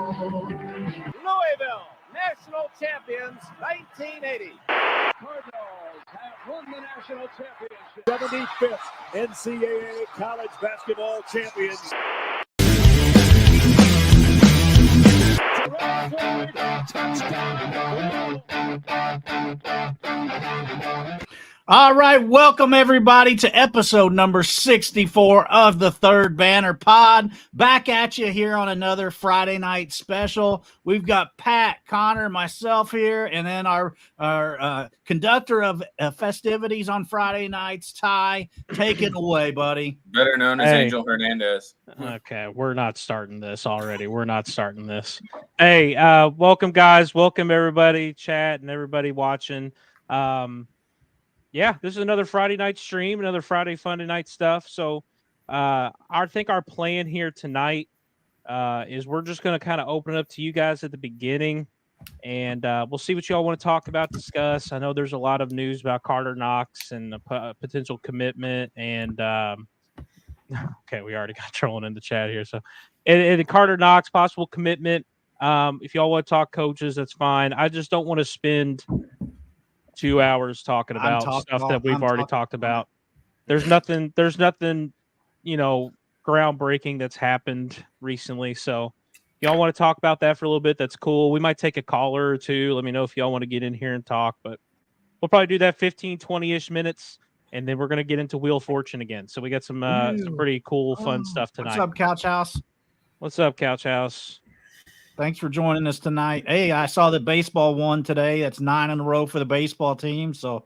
Louisville, national champions, 1980. Cardinals have won the national championship. 75th NCAA college basketball champions. All right, welcome everybody to episode number 64 of the Third Banner Pod. Back at you here on another Friday night special. We've got Pat, Connor, myself here, and then our conductor of festivities on Friday nights, Ty. Take it away, buddy. Better known as Angel Hernandez. Okay, we're not starting this already. We're not starting this. Hey, welcome, guys. Welcome, everybody, chat, and everybody watching. Yeah, this is another Friday night stream, another Friday fun night stuff. So I think our plan here tonight is we're just going to kind of open it up to you guys at the beginning, and we'll see what you all want to talk about, discuss. I know there's a lot of news about Carter Knox and a potential commitment, and okay, we already got trolling in the chat here. So and Carter Knox, possible commitment. If y'all want to talk coaches, that's fine. I just don't want to spend 2 hours talking about stuff that we've already talked about. There's nothing, groundbreaking that's happened recently. So y'all want to talk about that for a little bit, that's cool. We might take a caller or two. Let me know if y'all want to get in here and talk, but we'll probably do that 15, 20-ish minutes, and then we're going to get into Wheel of Fortune again. So we got some pretty cool, fun stuff tonight. What's up, Couch House? What's up, Couch House? Thanks for joining us tonight. Hey, I saw that baseball won today. That's 9 in a row for the baseball team. So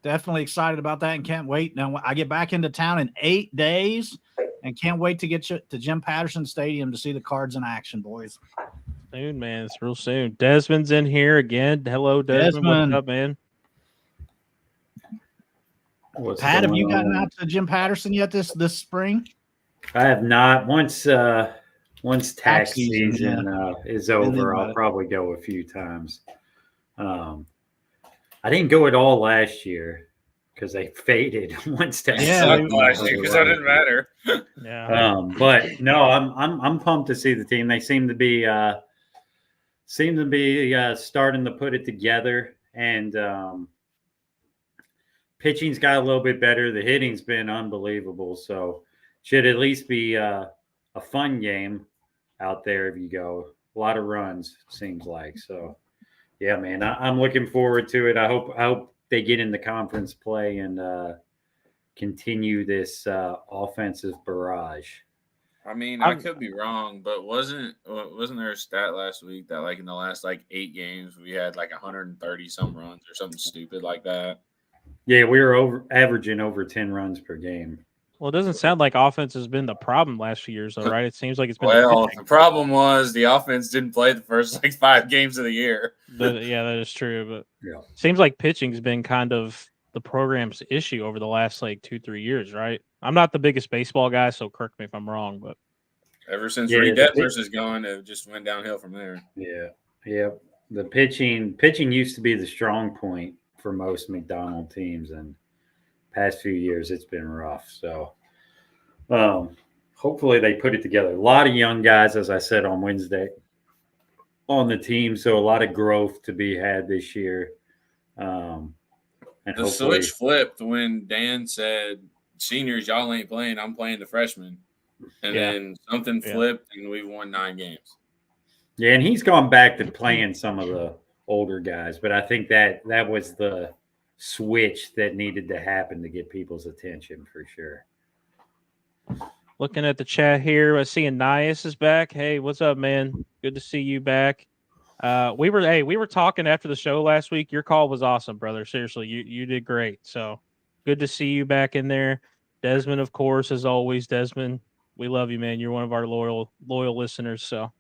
definitely excited about that and can't wait. Now I get back into town in 8 days and can't wait to get to Jim Patterson Stadium to see the Cards in action, boys. Soon, man. It's real soon. Desmond's in here again. Hello, Desmond. What's up, man? Pat, have you gotten out to Jim Patterson yet this spring? I have not. Once tax season is over, I'll probably go a few times. I didn't go at all last year because they faded once tax season last year because that didn't matter. Yeah. But no, I'm pumped to see the team. They seem to be starting to put it together, and pitching's got a little bit better. The hitting's been unbelievable, so should at least be a fun game out there if you go. A lot of runs, seems like. So, yeah, man, I'm looking forward to it. I hope they get in the conference play and continue this offensive barrage. I mean, I could be wrong, but wasn't there a stat last week that like in the last 8 games we had 130 some runs or something stupid like that? Yeah, we were averaging over 10 runs per game. Well, it doesn't sound like offense has been the problem last few years, though, right? It seems like it's been. Well, the problem was the offense didn't play the first 5 games of the year. Yeah, that is true. But it seems like pitching's been kind of the program's issue over the last 2-3 years, right? I'm not the biggest baseball guy, so correct me if I'm wrong, but ever since Reed Detmers is gone, it just went downhill from there. Yeah. The pitching used to be the strong point for most McDonald teams, and past few years it's been rough. So hopefully they put it together. A lot of young guys, as I said on Wednesday, on the team, so a lot of growth to be had this year. And the switch flipped when Dan said, seniors, y'all ain't playing, I'm playing the freshmen. And then something flipped and we've won 9 games. Yeah, and he's gone back to playing some of the older guys, but I think that was the switch that needed to happen to get people's attention for sure. Looking at the chat here, I see Anias is back. Hey, what's up, man? Good to see you back. We were talking after the show last week. Your call was awesome, brother. Seriously, you did great. So good to see you back in there. Desmond, of course, as always. Desmond, we love you, man. You're one of our loyal listeners. So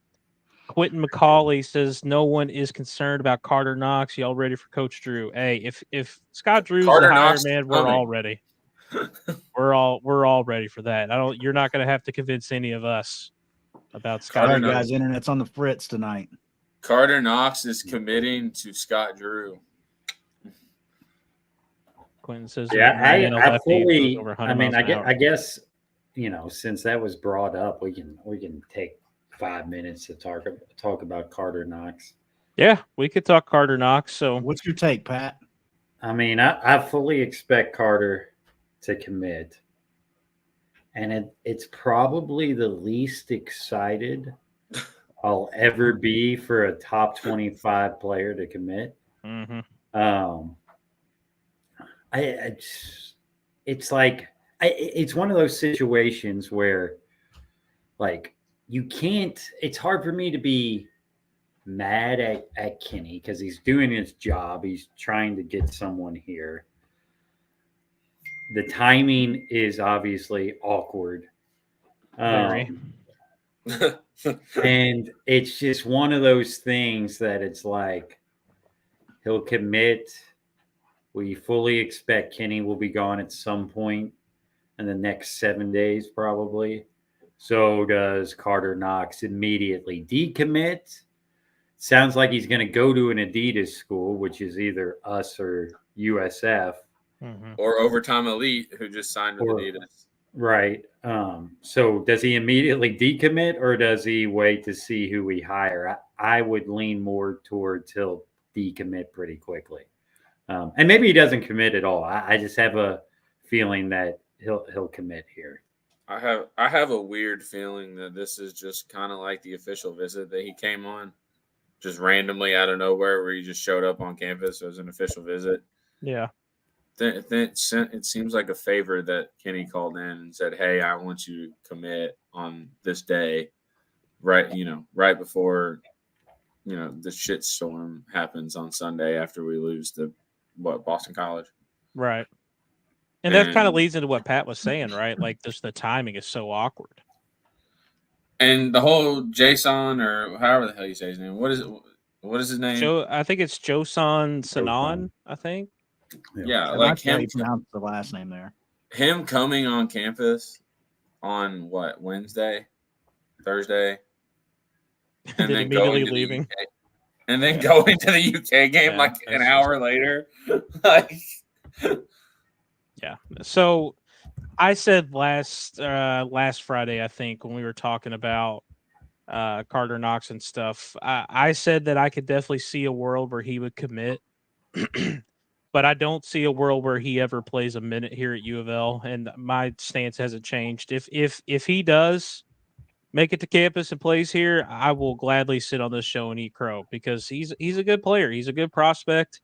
Quentin McCauley says no one is concerned about Carter Knox. Y'all ready for Coach Drew? Hey, if Scott Drew's the hire man, we're all ready. we're all ready for that. You're not going to have to convince any of us about Scott. All right, guys, internet's on the fritz tonight. Carter Knox is committing to Scott Drew. Quentin says, I guess, since that was brought up, we can take 5 minutes to talk about Carter Knox. Yeah, we could talk Carter Knox. So What's your take, Pat? I mean, I fully expect Carter to commit. And it's probably the least excited I'll ever be for a top 25 player to commit. mm-hmm. It's like it's one of those situations where, like, you can't. It's hard for me to be mad at Kenny because he's doing his job. He's trying to get someone here. The timing is obviously awkward. Very. And it's just one of those things that it's like he'll commit. We fully expect Kenny will be gone at some point in the next 7 days, probably. So does Carter Knox immediately decommit. Sounds like he's going to go to an Adidas school, which is either us or USF. Mm-hmm. Or Overtime Elite, who just signed with Adidas. Right. So does he immediately decommit or does he wait to see who we hire? I would lean more towards he'll decommit pretty quickly. And maybe he doesn't commit at all. I just have a feeling that he'll commit here. I have a weird feeling that this is just kind of like the official visit that he came on, just randomly out of nowhere, where he just showed up on campus as an official visit. Yeah. It seems like a favor that Kenny called in and said, "Hey, I want you to commit on this day, right before, the shitstorm happens on Sunday after we lose to Boston College." Right. And that kind of leads into what Pat was saying, right? Like, just the timing is so awkward. And the whole Jason, or however the hell you say his name, what is his name? I think it's Josan Sanan, I think. Yeah, I like how him. you pronounce the last name there. Him coming on campus on Wednesday, Thursday, and then immediately leaving, UK, and then going to the UK game like an hour later. Like, yeah. So I said last Friday, I think, when we were talking about Carter Knox and stuff, I said that I could definitely see a world where he would commit. But I don't see a world where he ever plays a minute here at U of L, and my stance hasn't changed. If he does make it to campus and plays here, I will gladly sit on this show and eat crow because he's a good player. He's a good prospect,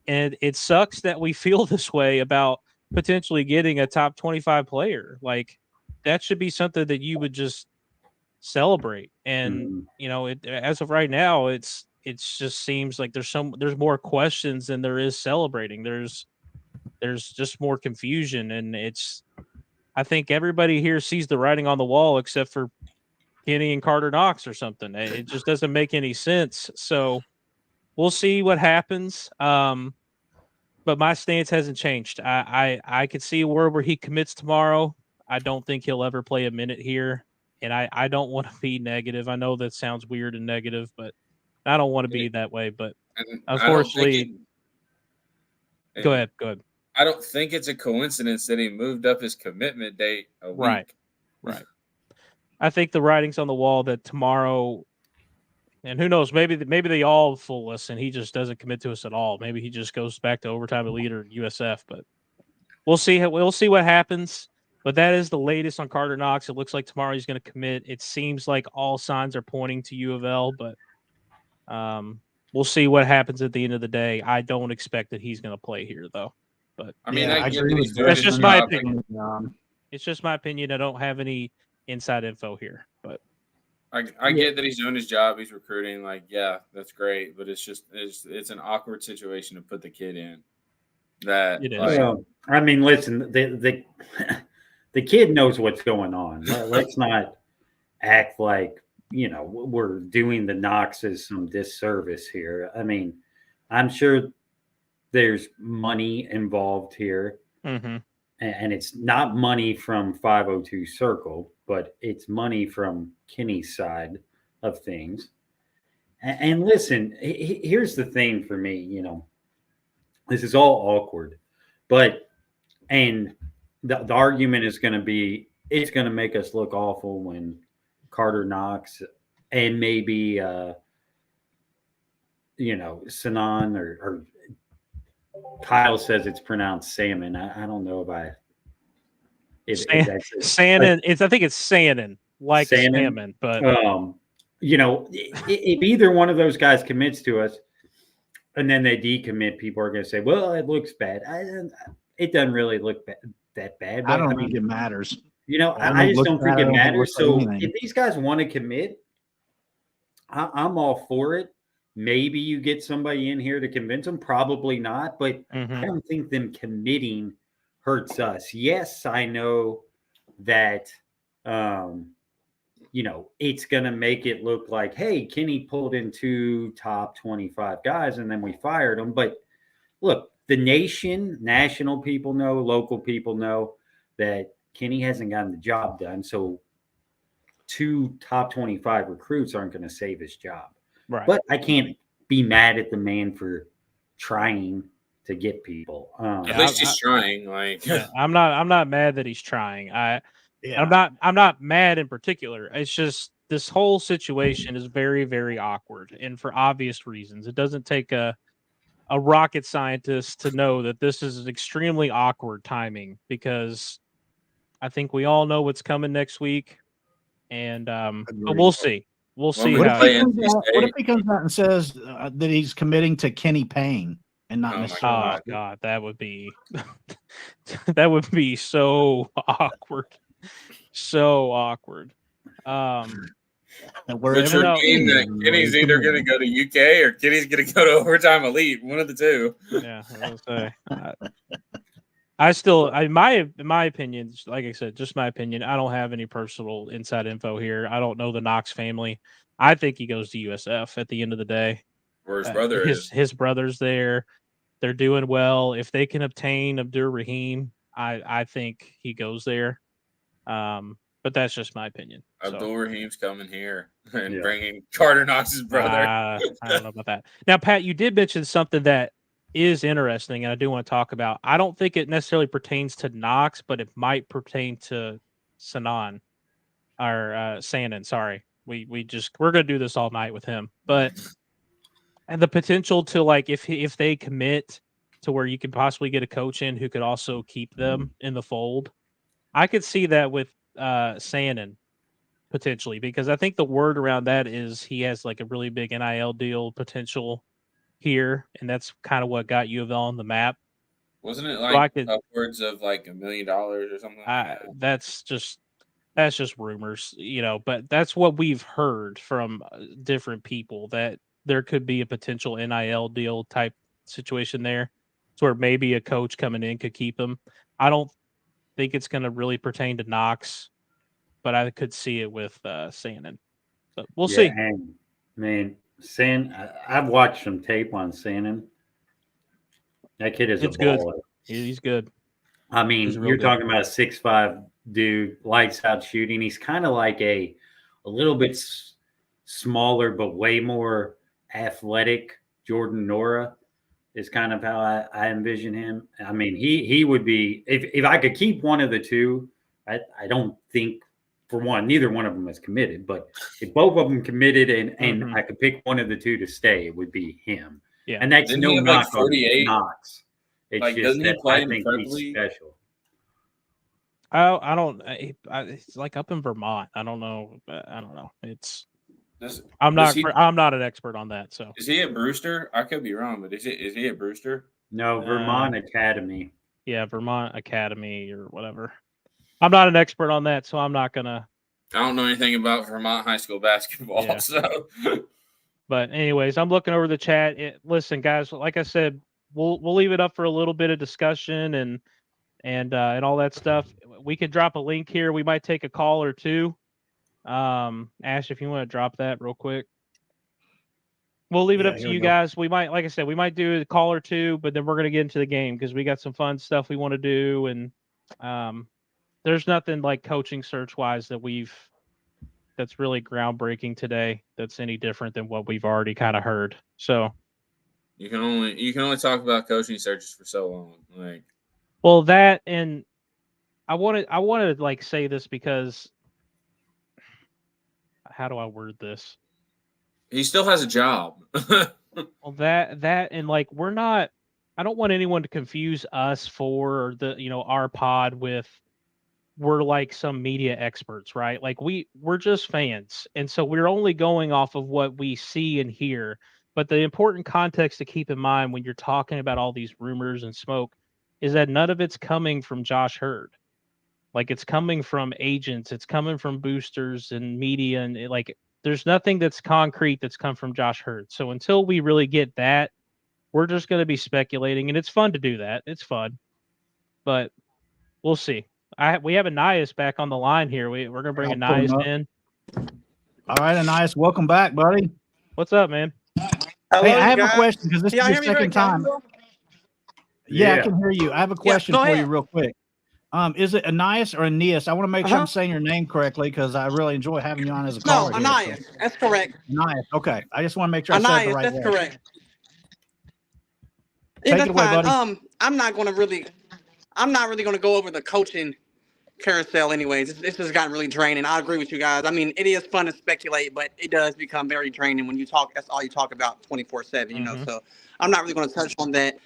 and it sucks that we feel this way about potentially getting a top 25 player. Like, that should be something that you would just celebrate. And as of right now, it just seems like there's more questions than there is celebrating. There's just more confusion, and I think everybody here sees the writing on the wall except for Kenny and Carter Knox or something. It just doesn't make any sense. So we'll see what happens. But my stance hasn't changed. I could see a world where he commits tomorrow. I don't think he'll ever play a minute here, and I don't want to be negative. I know that sounds weird and negative, but I don't want to be that way, but unfortunately, go ahead. I don't think it's a coincidence that he moved up his commitment date a week. Right. I think the writing's on the wall that tomorrow, and who knows, maybe they all fool us and he just doesn't commit to us at all. Maybe he just goes back to Overtime Elite or USF, but we'll see. We'll see what happens. But that is the latest on Carter Knox. It looks like tomorrow he's going to commit. It seems like all signs are pointing to U of L, but we'll see what happens at the end of the day. I don't expect that he's going to play here, though. But I mean, I agree with that's just my opinion. It's just my opinion. I don't have any inside info here, but I get that he's doing his job. He's recruiting. Like, yeah, that's great. But it's an awkward situation to put the kid in. That it is. Well, I mean, listen, the kid knows what's going on. Let's not act like we're doing the Knoxes some disservice here. I mean, I'm sure there's money involved here, and it's not money from 502 Circle, but it's money from Kenny's side of things. And listen, here's the thing for me. This is all awkward, and the argument is going to be, it's going to make us look awful when Carter Knox and maybe Sanan or Kyle says it's pronounced salmon. I don't know if that's Sannon. I think it's Sannon, like salmon. salmon, but if either one of those guys commits to us, and then they decommit, people are going to say, "Well, it looks bad." It doesn't really look that bad. But, I don't think it matters. I just don't think it matters. So anything. if these guys want to commit, I'm all for it. Maybe you get somebody in here to convince them. Probably not, but I don't think them committing hurts us. Yes, I know that, it's going to make it look like, hey, Kenny pulled in 2 top 25 guys and then we fired them. But look, the national people know, local people know that Kenny hasn't gotten the job done. So 2 top 25 recruits aren't going to save his job. Right. But I can't be mad at the man for trying to get people. At least he's trying. I'm not mad that he's trying. I'm not mad in particular. It's just this whole situation is very, very awkward, and for obvious reasons. It doesn't take a rocket scientist to know that this is extremely awkward timing, because I think we all know what's coming next week, and but we'll see. We'll see What how. What if he comes out and says that he's committing to Kenny Payne and not Mr. Oh God, that would be so awkward. So awkward. Which would mean that Kenny's either going to go to UK or Kenny's going to go to overtime elite. One of the two. Yeah, I was say. In my opinion, like I said, just my opinion. I don't have any personal inside info here. I don't know the Knox family. I think he goes to USF at the end of the day. Where his brother is. His brother's there. They're doing well. If they can obtain Abdur Rahim, I think he goes there. But that's just my opinion. Abdul Rahim's coming here and bringing Carter Knox's brother. I don't know about that. Now, Pat, you did mention something that is interesting, and I do want to talk about. I don't think it necessarily pertains to Knox, but it might pertain to Sannon or Sannon. Sorry, we're gonna do this all night with him, but and the potential to, like, if they commit to where you could possibly get a coach in who could also keep them in the fold. I could see that with Sannon potentially, because I think the word around that is he has like a really big NIL deal potential here, and that's kind of what got U of L on the map. Wasn't it like upwards of like $1 million or something? That's just rumors, but that's what we've heard from different people, that there could be a potential NIL deal type situation there, to where maybe a coach coming in could keep him. I don't think it's going to really pertain to Knox, but I could see it with Sannon. But we'll see. And, I've watched some tape on Sannon. That kid is a baller. He's good. I mean, you're talking about a 6'5" dude, lights out shooting. He's kind of like a little bit smaller, but way more athletic Jordan Nora. Is kind of how I envision him. I mean, he would be, if I could keep one of the two, I don't think, for one, neither one of them is committed, but if both of them committed and I could pick one of the two to stay, it would be him. Yeah. And that's no knock on Knox. It's like, just that I think he's special. I don't. It's like up in Vermont. I don't know. I'm not an expert on that. So is he at Brewster? I could be wrong, but is he at Brewster? No, Vermont Academy. Yeah, Vermont Academy or whatever. I'm not an expert on that, so I'm not gonna. I don't know anything about Vermont high school basketball. Yeah. So, but anyways, I'm looking over the chat. Listen, guys, like I said, we'll leave it up for a little bit of discussion and all that stuff. We could drop a link here. We might take a call or two. Ash, if you want to drop that real quick, we'll leave it up to you guys. We might, like I said, we might do a call or two, but then we're going to get into the game because we got some fun stuff we want to do. And there's nothing like coaching search wise that's really groundbreaking today. That's any different than what we've already kind of heard. So you can only talk about coaching searches for so long. Well, that, and I want to like say this because how do I word this? He still has a job. Well, that and like we're not. I don't want anyone to confuse us for our pod with we're like some media experts, right? Like we're just fans, and so we're only going off of what we see and hear. But the important context to keep in mind when you're talking about all these rumors and smoke is that none of it's coming from Josh Hurd. Like it's coming from agents, it's coming from boosters and media, and there's nothing that's concrete that's come from Josh Hurd. So until we really get that, we're just going to be speculating, and it's fun to do that. It's fun, but we'll see. We have Anais back on the line here. We're going to bring Anais in. All right, Anais, welcome back, buddy. What's up, man? Hey, I have a question because this is your second time. Yeah, I can hear you. I have a question for you real quick. Is it Anais or Aeneas? I want to make sure I'm saying your name correctly because I really enjoy having you on as a caller. No, Anais. So. That's correct. Anais. Okay. I just want to make sure I said it the right way. That's correct. Take it away, buddy. I'm not really going to go over the coaching carousel anyways. This has gotten really draining. I agree with you guys. I mean, it is fun to speculate, but it does become very draining when you talk. That's all you talk about 24/7, you know. So I'm not really going to touch on that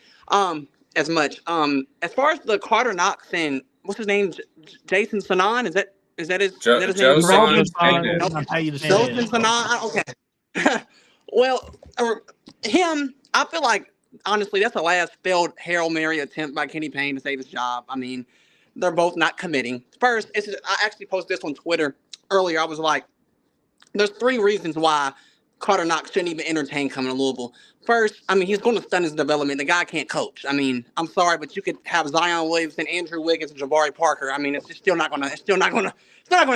as much. As far as the Carter Knox and what's his name, Jason Sanan, is that his name? Joe Sanan. Okay. Well, him, I feel like honestly that's the last failed Hail Mary attempt by Kenny Payne to save his job. I mean, they're both not committing. First, I actually posted this on Twitter earlier. I was like, there's 3 reasons why Carter Knox shouldn't even entertain coming to Louisville. First, I mean, he's going to stun his development. The guy can't coach. I mean, I'm sorry, but you could have Zion Williamson, Andrew Wiggins, and Jabari Parker. I mean, it's still not going to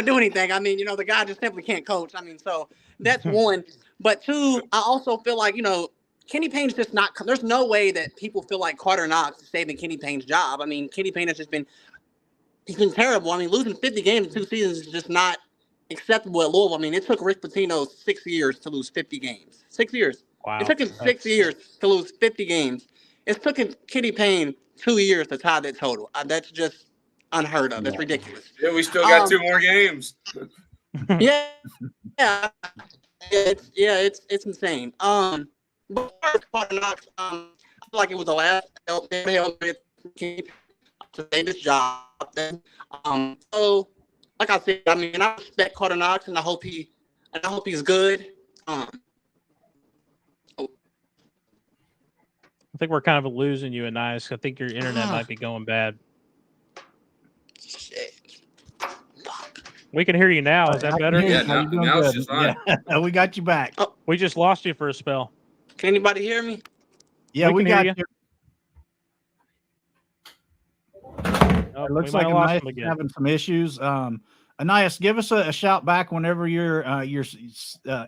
do anything. I mean, you know, the guy just simply can't coach. I mean, so that's one. But 2, I also feel like, you know, Kenny Payne's just not. There's no way that people feel like Carter Knox is saving Kenny Payne's job. I mean, Kenny Payne has just been. He's been terrible. I mean, losing 50 games in 2 seasons is just not acceptable at Louisville. I mean, it took Rick Pitino 6 years to lose 50 games. 6 years. Wow. It took him 6 years to lose 50 games. It's taken Kenny Payne 2 years to tie that total. That's just unheard of. That's ridiculous. Yeah, we still got 2 more games. Yeah. It's insane. But Carter Knox, I feel like it was the last help to save his job. So, like I said, I mean, I respect Carter Knox, and I hope he's good. I think we're kind of losing you, Anais. I think your internet might be going bad. Shit. We can hear you now. Is that better? Yeah, now it's just fine. Yeah, we got you back. Oh. We just lost you for a spell. Can anybody hear me? Yeah, we got you. Oh, it looks like Anais is having some issues. Anais, give us a shout back whenever your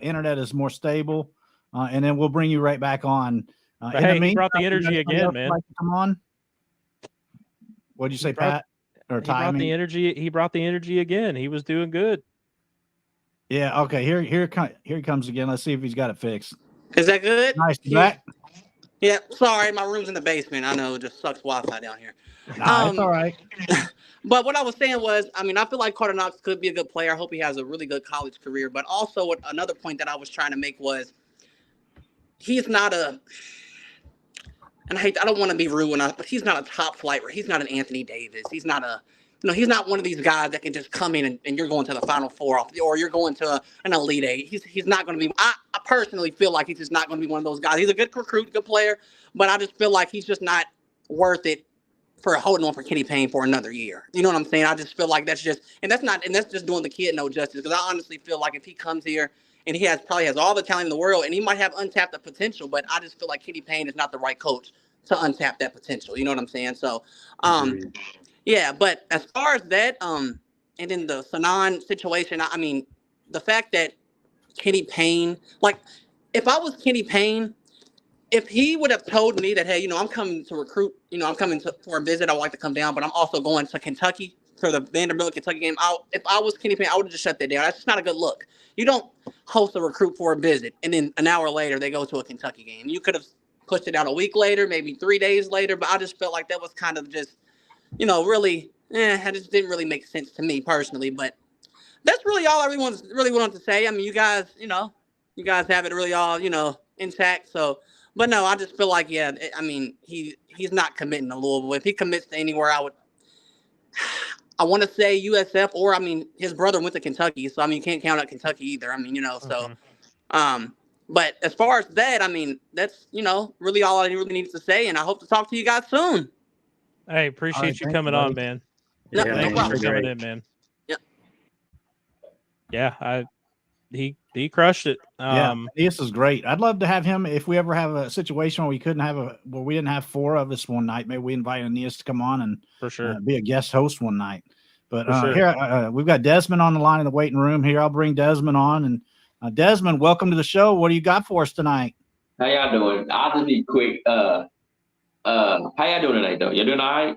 internet is more stable, and then we'll bring you right back on. Hey, he brought the energy again, man. Like come on. What'd you say, Pat? Or Ty? He brought the energy again. He was doing good. Yeah. Okay. Here he comes again. Let's see if he's got it fixed. Is that good? Nice. Back. Yeah. Sorry, my room's in the basement. I know it just sucks Wi-Fi down here. Nah, it's all right. But what I was saying was, I mean, I feel like Carter Knox could be a good player. I hope he has a really good college career. But also, another point that I was trying to make was, he's not a. And I don't want to be rude, but he's not a top flight. He's not an Anthony Davis. He's not he's not one of these guys that can just come in and you're going to the Final Four or you're going to an Elite Eight. He's not going to be. I personally feel like he's just not going to be one of those guys. He's a good recruit, good player, but I just feel like he's just not worth it for holding on for Kenny Payne for another year. You know what I'm saying? I just feel like that's just doing the kid no justice, because I honestly feel like if he comes here and he probably has all the talent in the world, and he might have untapped the potential, but I just feel like Kenny Payne is not the right coach to untap that potential. You know what I'm saying? So, yeah, but as far as that, and then the Sanan situation, I mean, the fact that Kenny Payne, like, if I was Kenny Payne, if he would have told me that, hey, you know, I'm coming to recruit, you know, I'm coming for a visit, I would like to come down, but I'm also going to Kentucky for the Vanderbilt-Kentucky game. If I was Kenny Payne, I would have just shut that down. That's just not a good look. You don't host a recruit for a visit, and then an hour later they go to a Kentucky game. You could have pushed it out a week later, maybe 3 days later, but I just felt like that was kind of just, you know, really, it just didn't really make sense to me personally. But that's really all everyone's really wanted to say. I mean, you guys, you know, you guys have it really all, intact. So, but no, I just feel like, yeah, I mean, he's not committing to Louisville. If he commits to anywhere, I want to say USF, or I mean, his brother went to Kentucky, so I mean, you can't count out Kentucky either. I mean, so, but as far as that, I mean, that's really all I really need to say, and I hope to talk to you guys soon. Hey, appreciate you coming on, man. No, Yeah, no Thanks problem. for coming in, man. Yeah. Yeah, he crushed it. This is great. I'd love to have him if we ever have a situation where we didn't have 4 of us one night. Maybe we invite Aeneas to come on and for sure be a guest host one night. But sure. Here we've got Desmond on the line in the waiting room here. I'll bring Desmond on. And Desmond, welcome to the show. What do you got for us tonight? How y'all doing? I'll just be quick. How y'all doing tonight, though? You doing all right?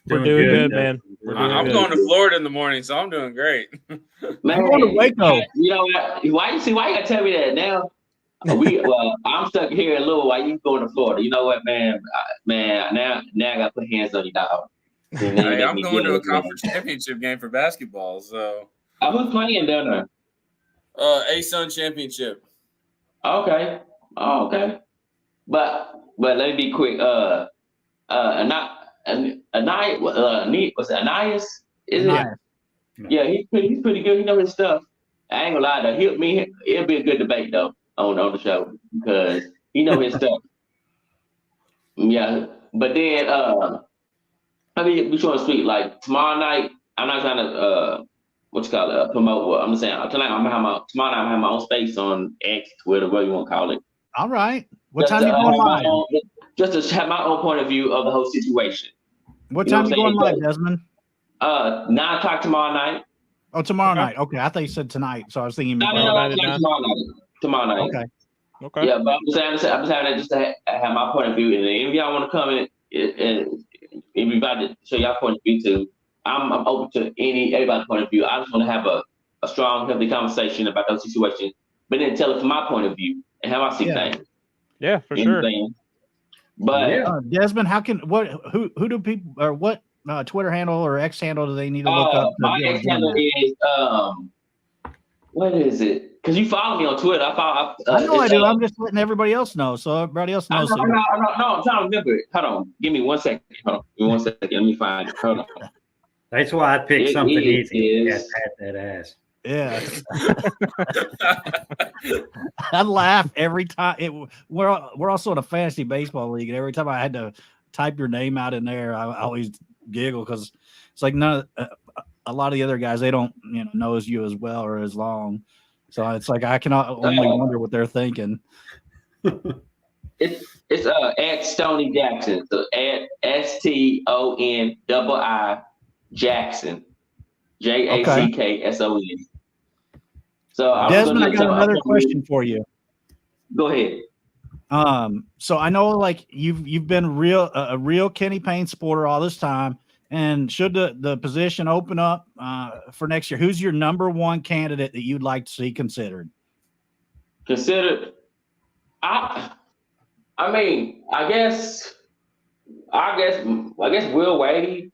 We're doing good, man. I'm going to Florida in the morning, so I'm doing great. Man, I'm going to Waco. You know why you gotta tell me that now? I'm stuck here in Louisville. Why you going to Florida? You know what, man? Now I gotta put hands on you, dog. Hey, I'm going to a conference championship game for basketball, so. Who's playing down there? A-Sun championship. Okay. Oh, okay. But let me be quick. Was it Ananias? Is it? Yeah, he's pretty good. He knows his stuff. I ain't gonna lie though. It'll be a good debate though on the show because he knows his stuff. Yeah, but then I mean, we trying to speak like tomorrow night. I'm not trying to promote. What I'm just saying tonight. Tomorrow night. I'm having my own space on X, Twitter, whatever you want to call it. All right. What time are you going live? Just to have my own point of view of the whole situation. What time are you going live, Desmond? 9:00 tomorrow night. Oh, tomorrow night. Okay, I thought you said tonight, so I was thinking. No, tomorrow night. Okay. Yeah, but I'm just having that just to have my point of view, and if y'all want to come in and everybody to show y'all point of view too, I'm open to everybody's point of view. I just want to have a strong, healthy conversation about those situations, but then tell it from my point of view and how I see things. Yeah, for sure. But Desmond, who do people or what Twitter handle or X handle do they need to look up? My X handle is what is it? Because you follow me on Twitter. I know I do. I'm just letting everybody else know, so everybody else knows. No, I'm trying to remember it. Hold on, give me 1 second. Hold on, give me 1 second. Let me find it. Hold on. That's why I picked something easy. That ass. Yeah. I laugh every time. We're also in a fantasy baseball league, and every time I had to type your name out in there, I always giggle because it's like a lot of the other guys, they don't know as you as well or as long. So it's like I can only wonder what they're thinking. It's at Stoney Jackson. So at STONII Jackson. JACKSON. So Desmond, I got another question for you. Go ahead. So I know like you've been a real Kenny Payne supporter all this time, and should the position open up for next year, who's your number one candidate that you'd like to see considered? I mean, I guess Will Wade.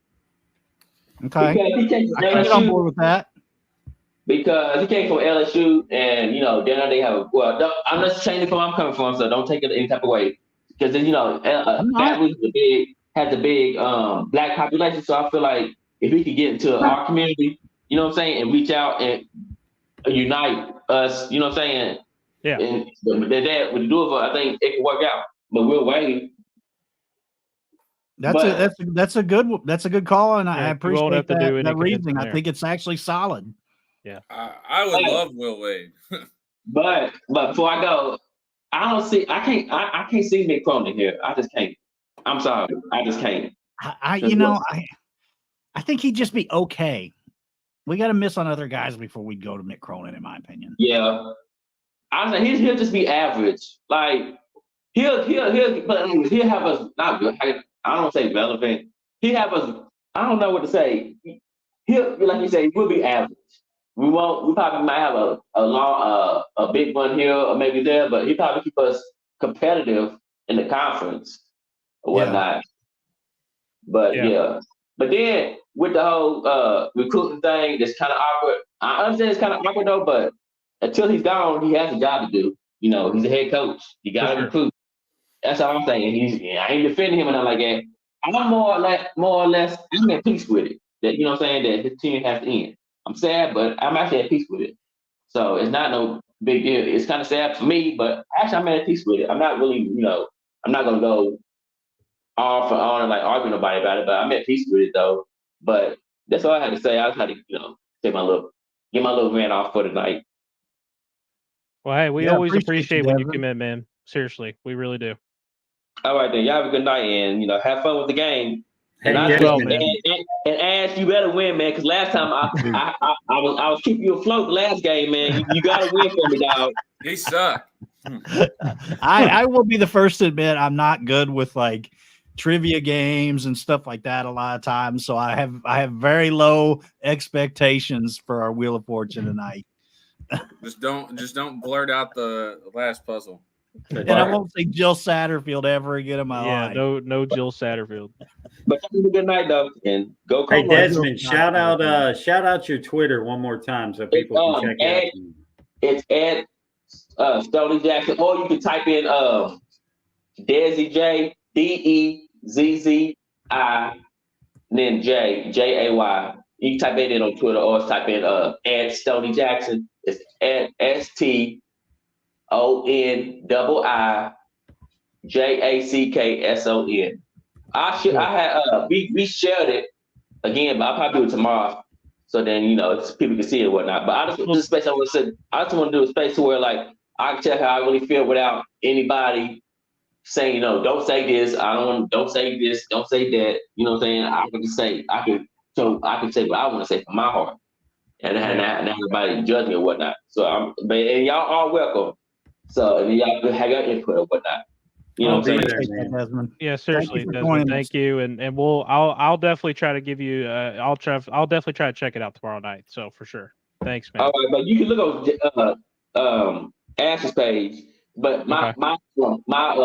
Okay, I can get on board with that. Because he came from LSU, and then they have I'm just changing from where I'm coming from, so don't take it any type of way. Because then that was has a big black population, so I feel like if we could get into our community, you know what I'm saying, and reach out and unite us, you know what I'm saying. Yeah. And that with Louisville, I think it could work out. But Will Wade. That's a good call, and I appreciate that reasoning. I think it's actually solid. Yeah, I would love Will Wade. but before I go, I can't see Mick Cronin here. I just can't. I'm sorry, I just can't. I think he'd just be okay. We got to miss on other guys before we go to Mick Cronin, in my opinion. Yeah, I was like he'll just be average. Like he'll have us not good. I don't want to say relevant. He'll have us. I don't know what to say. He'll, like you say, we'll be average. We probably might have a big one here or maybe there, but he probably keep us competitive in the conference or whatnot. Yeah. But but then with the whole recruiting thing, it's kind of awkward. I understand it's kind of awkward though, but until he's gone, he has a job to do. You know, he's a head coach. You got to recruit. That's all I'm saying. I ain't defending him or nothing like that. I'm more or less, I'm at peace with it. That, you know what I'm saying, that his team has to end. I'm sad, but I'm actually at peace with it. So it's not no big deal. It's kind of sad for me, but actually I'm at peace with it. I'm not really, you know, I'm not gonna go all for all and like argue nobody about it, but I'm at peace with it though. But that's all I had to say. I was trying to, you know, get my little rant off for tonight. Well, hey, we always appreciate when you commit, man. Seriously, we really do. All right, then. Y'all have a good night, and, you know, have fun with the game. Hey, And Ash, you better win, man. Because last time I was keeping you afloat the last game, man. You got to win for me, dog. He sucked. I will be the first to admit I'm not good with like trivia games and stuff like that a lot of times. So I have very low expectations for our Wheel of Fortune tonight. Just don't blurt out the last puzzle. And I won't say Jill Satterfield ever again in my life. No Jill Satterfield. But have a good night, though, and go. Hey, Desmond, shout out your Twitter one more time so people can check it out. It's at Stony Jackson, or you can type in Desi J, DEZZI, and then Jay. You can type it in on Twitter, or type in at Stony Jackson. It's at STONIJACKSON. We shared it again, but I'll probably do it tomorrow. So then, you know, people can see it and whatnot. But I just want to do a space to where, like, I can tell how I really feel without anybody saying, you know, don't say this. Don't say this. Don't say that. You know what I'm saying? I can say what I want to say from my heart, and everybody judge me or whatnot. So and y'all are welcome. So and y'all can have your input or whatnot. You know what I'm saying? Desmond. Yeah, seriously, Desmond. Thank you, and I'll definitely try to give you. I'll definitely try to check it out tomorrow night. So for sure. Thanks, man. All right, but you can look on Ash's page. But my before I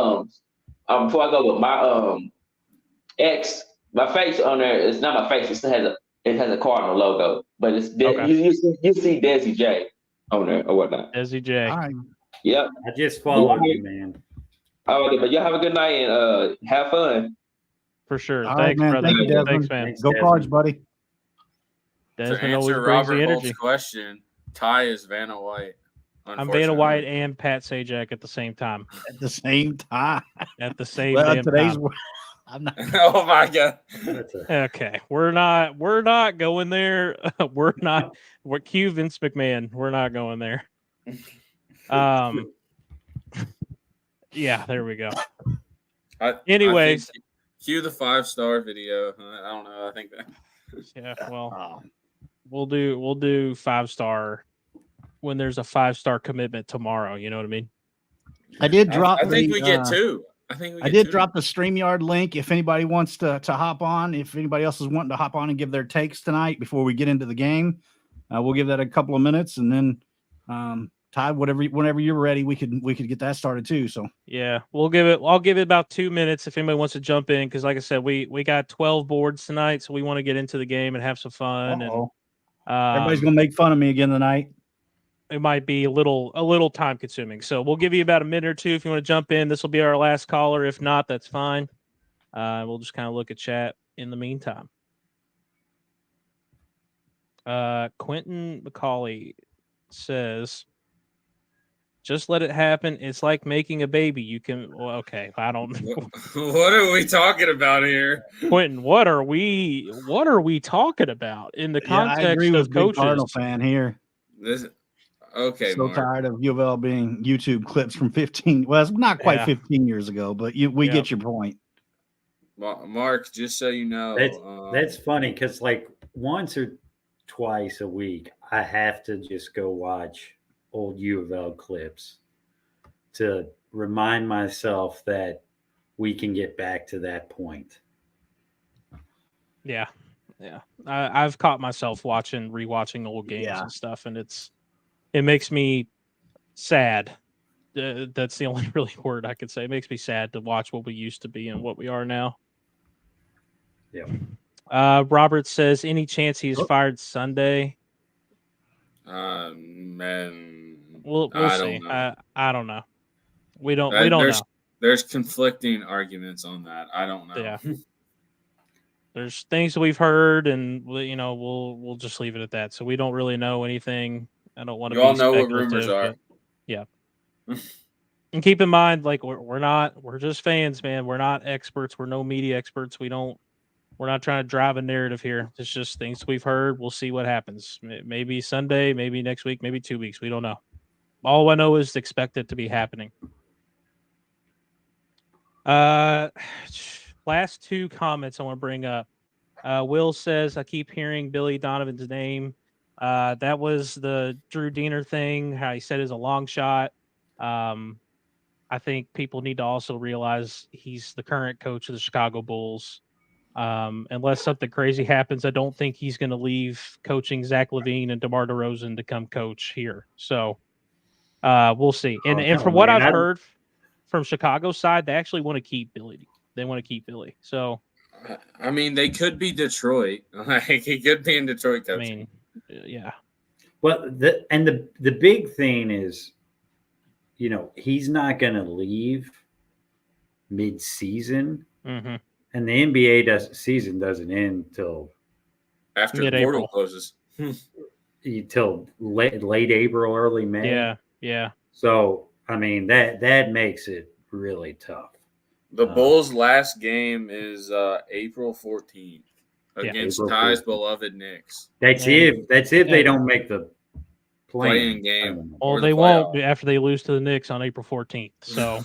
go with my X, my face on there. It's not my face. It has a Cardinal logo, but it's you see Desi J on there or whatnot. Desi J. All right. Yep. I just followed you, man. All right, but y'all have a good night and have fun. For sure. All Thanks, right, man. brother. Thank you, Desmond. Thanks, man. Thanks, Go Desmond. Cards, buddy. Desmond To always answer brings the Robert Holt's energy. question, Ty is Vanna White. I'm Vanna White and Pat Sajak at the same time. At the same time. At the same Well, damn today's time. I'm not. Oh my god. Okay, we're not going there. We're cue Vince McMahon. We're not going there. Yeah, there we go. Anyways, cue the 5-star video. I don't know. I think that. Yeah, well, we'll do 5-star when there's a 5-star commitment tomorrow. You know what I mean? I did drop. I think we get 2. I did drop the StreamYard link. If anybody wants to hop on, if anybody else is wanting to hop on and give their takes tonight before we get into the game, we'll give that a couple of minutes, and then Ty, whenever you're ready, we could get that started too. So yeah, I'll give it about 2 minutes if anybody wants to jump in, because like I said, we got 12 boards tonight, so we want to get into the game and have some fun. Uh-oh. And everybody's gonna make fun of me again tonight. It might be a little time consuming, so we'll give you about a minute or two if you want to jump in. This will be our last caller. If not, that's fine. We'll just kind of look at chat in the meantime. Quentin McCauley says, just let it happen. It's like making a baby. You can. Well, okay, I don't know. What are we talking about here, Quentin? What are we talking about in the context I agree with of coaches? Cardinal fan here. Okay. So Mark. tired of U of L being YouTube clips from 15. Well, it's not quite 15 years ago, but we get your point. Mark, just so you know, that's funny because like once or twice a week, I have to just go watch old U of L clips to remind myself that we can get back to that point. Yeah. I've caught myself rewatching old games and stuff, and it makes me sad. That's the only really word I could say. It makes me sad to watch what we used to be and what we are now. Yeah. Robert says, any chance he is fired Sunday? Man, We'll I see. don't know. I don't know. We don't know. There's conflicting arguments on that. I don't know. Yeah. There's things that we've heard, and we'll just leave it at that. So we don't really know anything. I don't want to You all be know what speculative, rumors are. but yeah. And keep in mind, like we're just fans, man. We're not experts. We're no media experts. We're not trying to drive a narrative here. It's just things we've heard. We'll see what happens. Maybe Sunday, maybe next week, maybe 2 weeks. We don't know. All I know is expect it to be happening. Last two comments I want to bring up. Will says, I keep hearing Billy Donovan's name. That was the Drew Diener thing, how he said is a long shot. I think people need to also realize he's the current coach of the Chicago Bulls. Unless something crazy happens, I don't think he's going to leave coaching Zach LaVine and DeMar DeRozan to come coach here. So we'll see. And from what I've heard from Chicago's side, they actually want to keep Billy. They want to keep Billy. So, I mean, they could be Detroit. Like he could be in Detroit coaching. I mean, yeah. Well, the big thing is, he's not going to leave mid-season, and the NBA season doesn't end till after the portal closes, till late April, early May. Yeah. So I mean that makes it really tough. The Bulls' last game is April 14th against Ty's beloved Knicks. That's if they don't make the playing game. Well, they won't after they lose to the Knicks on April 14th. So,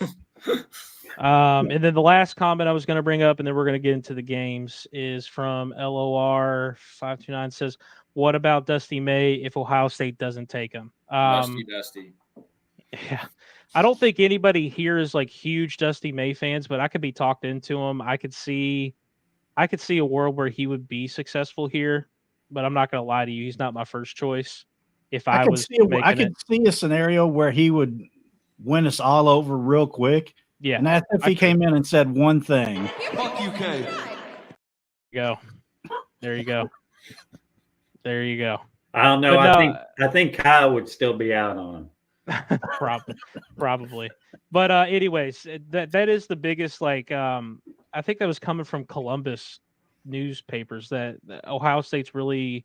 and then the last comment I was going to bring up, and then we're going to get into the games, is from LOR529 says, "What about Dusty May if Ohio State doesn't take him?" Dusty. Yeah. I don't think anybody here is like huge Dusty May fans, but I could be talked into him. I could see a world where he would be successful here, but I'm not going to lie to you. He's not my first choice. If I could see a scenario where he would win us all over real quick. Yeah. And that's if he came in and said one thing. Fuck you, K. There you go. I don't know. I think Kyle would still be out on him. Probably. But anyways, that is the biggest, like, I think that was coming from Columbus newspapers that Ohio State's really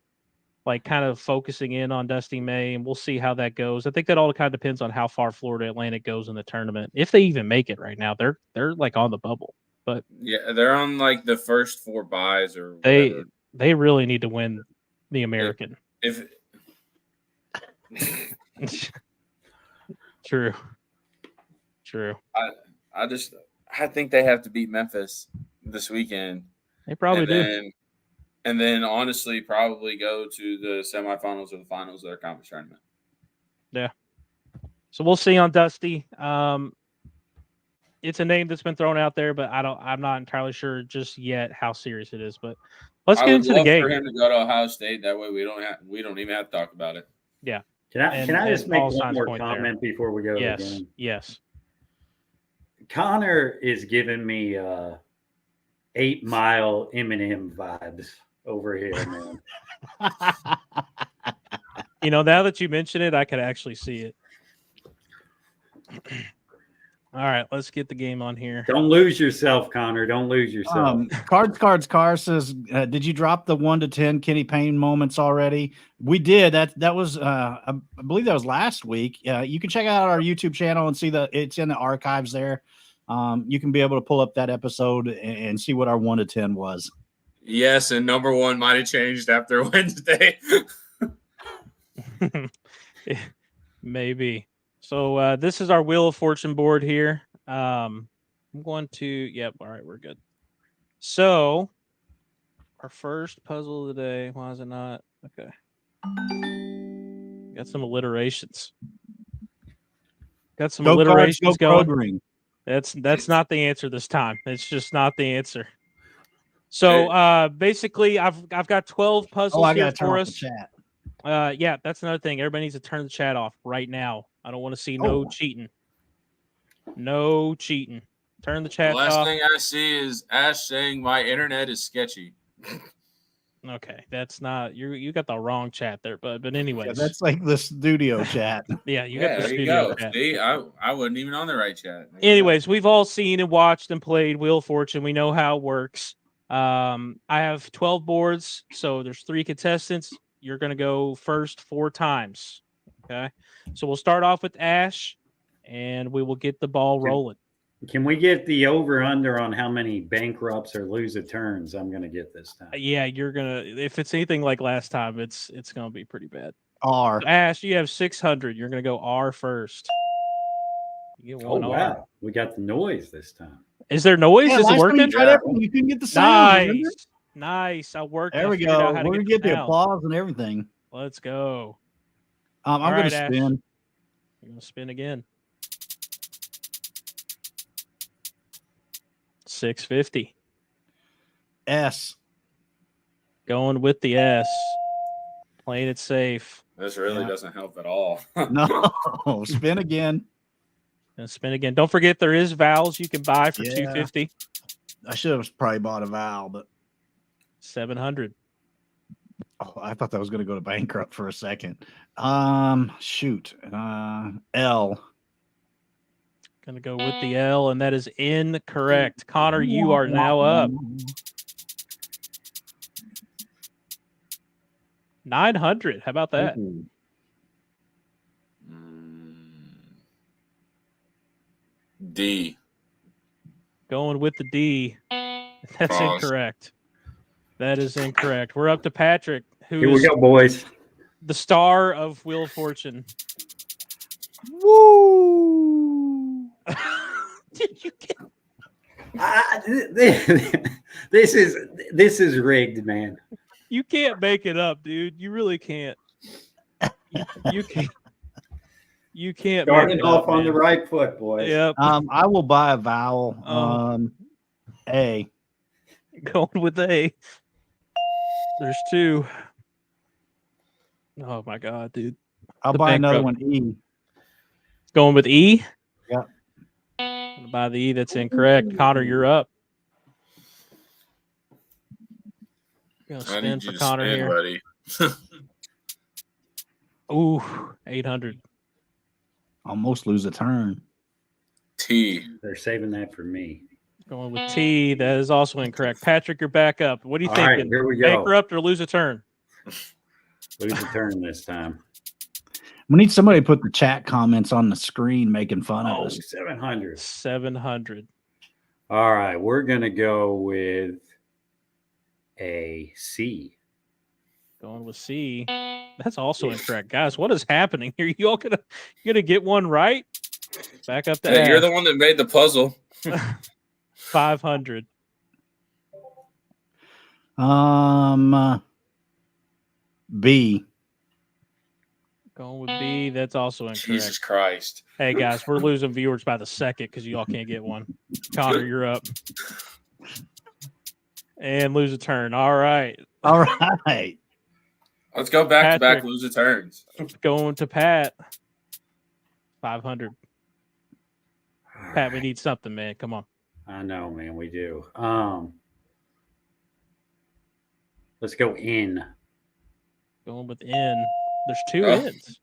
like kind of focusing in on Dusty May, and we'll see how that goes. I think that all kind of depends on how far Florida Atlantic goes in the tournament. If they even make it right now, they're like on the bubble. But yeah, they're on like the first 4 buys or whatever. They really need to win the American. True. I think they have to beat Memphis this weekend. They probably do. And then honestly, probably go to the semifinals or the finals of their conference tournament. Yeah. So we'll see on Dusty. It's a name that's been thrown out there, but I'm not entirely sure just yet how serious it is. But let's get into the game. For him to go to Ohio State, that way we don't even have to talk about it. Yeah. Can I just make one more comment before we go to the game? Yes. Connor is giving me 8 Mile Eminem vibes over here, man. Now that you mention it, I could actually see it. All right, let's get the game on here. Don't lose yourself, Connor. Don't lose yourself. Car says, did you drop the 1 to 10 Kenny Payne moments already? We did. That was I believe that was last week. You can check out our YouTube channel and see it's in the archives there. You can be able to pull up that episode and see what our 1 to 10 was. Yes, and number 1 might have changed after Wednesday. Maybe. So this is our Wheel of Fortune board here. I'm going to, yep, all right, we're good. So our first puzzle of the day, why is it not? Okay. Got some alliterations. Alliterations going. That's not the answer this time. It's just not the answer. So basically I've got 12 puzzles here for us. Chat. Yeah, that's another thing. Everybody needs to turn the chat off right now. I don't want to see no cheating. No cheating. Turn the chat off. The last thing I see is Ash saying my internet is sketchy. Okay, that's not you got the wrong chat there, bud. But anyways, Yeah, that's like the studio chat. yeah, you got the there you studio go. chat. See, I wasn't even on the right chat. Anyways, we've all seen and watched and played Wheel of Fortune. We know how it works. I have 12 boards, so there's 3 contestants. You're going to go first 4 times. Okay, so we'll start off with Ash, and we will get the ball rolling. Can we get the over/under on how many bankrupts or lose a turns I'm going to get this time? Yeah, you're gonna. If it's anything like last time, it's gonna be pretty bad. R. Ash, you have 600. You're gonna go R first. You get Oh, one R. wow. We got the noise this time. Is there noise? Yeah, Is it last time working? you tried everything, you couldn't get the sound. remember? Nice. Nice. I worked. There I we figured go. out how to We're gonna the get the sound. applause and everything. Let's go. I'm All gonna right, Ash. spin. You're gonna spin again. 650. S. Going with the S. Playing it safe. This really Yeah. doesn't help at all. No, spin again. And spin again. Don't forget there is vowels you can buy for Yeah. $250. I should have probably bought a vowel, but 700. I thought that was gonna go to bankrupt for a second. Shoot. L. Gonna go with the L, and that is incorrect. Connor, you are now up. 900. How about that? Ooh. D. Going with the D. That's Pause. incorrect. That is incorrect. We're up to Patrick, who Here we is go, boys. the star of Wheel of Fortune. Woo! Did you get This is rigged, man. You can't make it up, dude. You really can't. You can't. You can't. make Starting it off up, on man. the right foot, boys. Yep. I will buy a vowel. Oh. A. Going with A. There's 2. Oh my god, dude. I'll The buy another bankrupt. one. E. Going with E. Yep. Gonna buy the E. That's incorrect. Connor, you're up. Gonna I spin need for you to Connor spin, here. buddy. Ooh, 800. Almost lose a turn. T. They're saving that for me. Going with T. That is also incorrect. Patrick, you're back up. What are you All right, thinking? here we go. Bankrupt or lose a turn? Lose a turn this time. We need somebody to put the chat comments on the screen making fun of Oh, us. 700. 700. All right, we're going to go with a C. Going with C. That's also incorrect. Guys, what is happening here? You all gonna get one right? Back up to Hey, you're Ash. the one that made the puzzle. 500. B. Going with B. That's also incorrect. Jesus Christ. Hey guys, we're losing viewers by the second because you all can't get one. Connor, you're up. And lose a turn. All right. All right. Let's go back to back Patrick. loser turns. Going to Pat. 500. Pat, we need something, man. Come on. I know, man, we do. Let's go in. Going with N. There's 2 Oh. N's.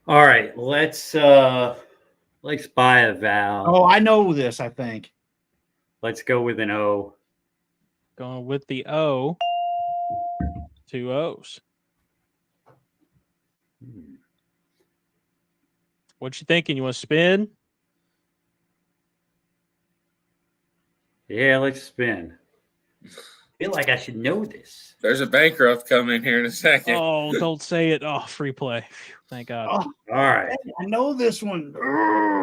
All right, let's buy a vowel. Oh, I know this, I think. Let's go with an O. Going with the O. 2 O's. What you thinking? You want to spin? Yeah, let's spin. I feel like I should know this. There's a bankrupt coming here in a second. Oh, don't say it. Oh, free play. Phew, thank God. Oh, All right, I know this one.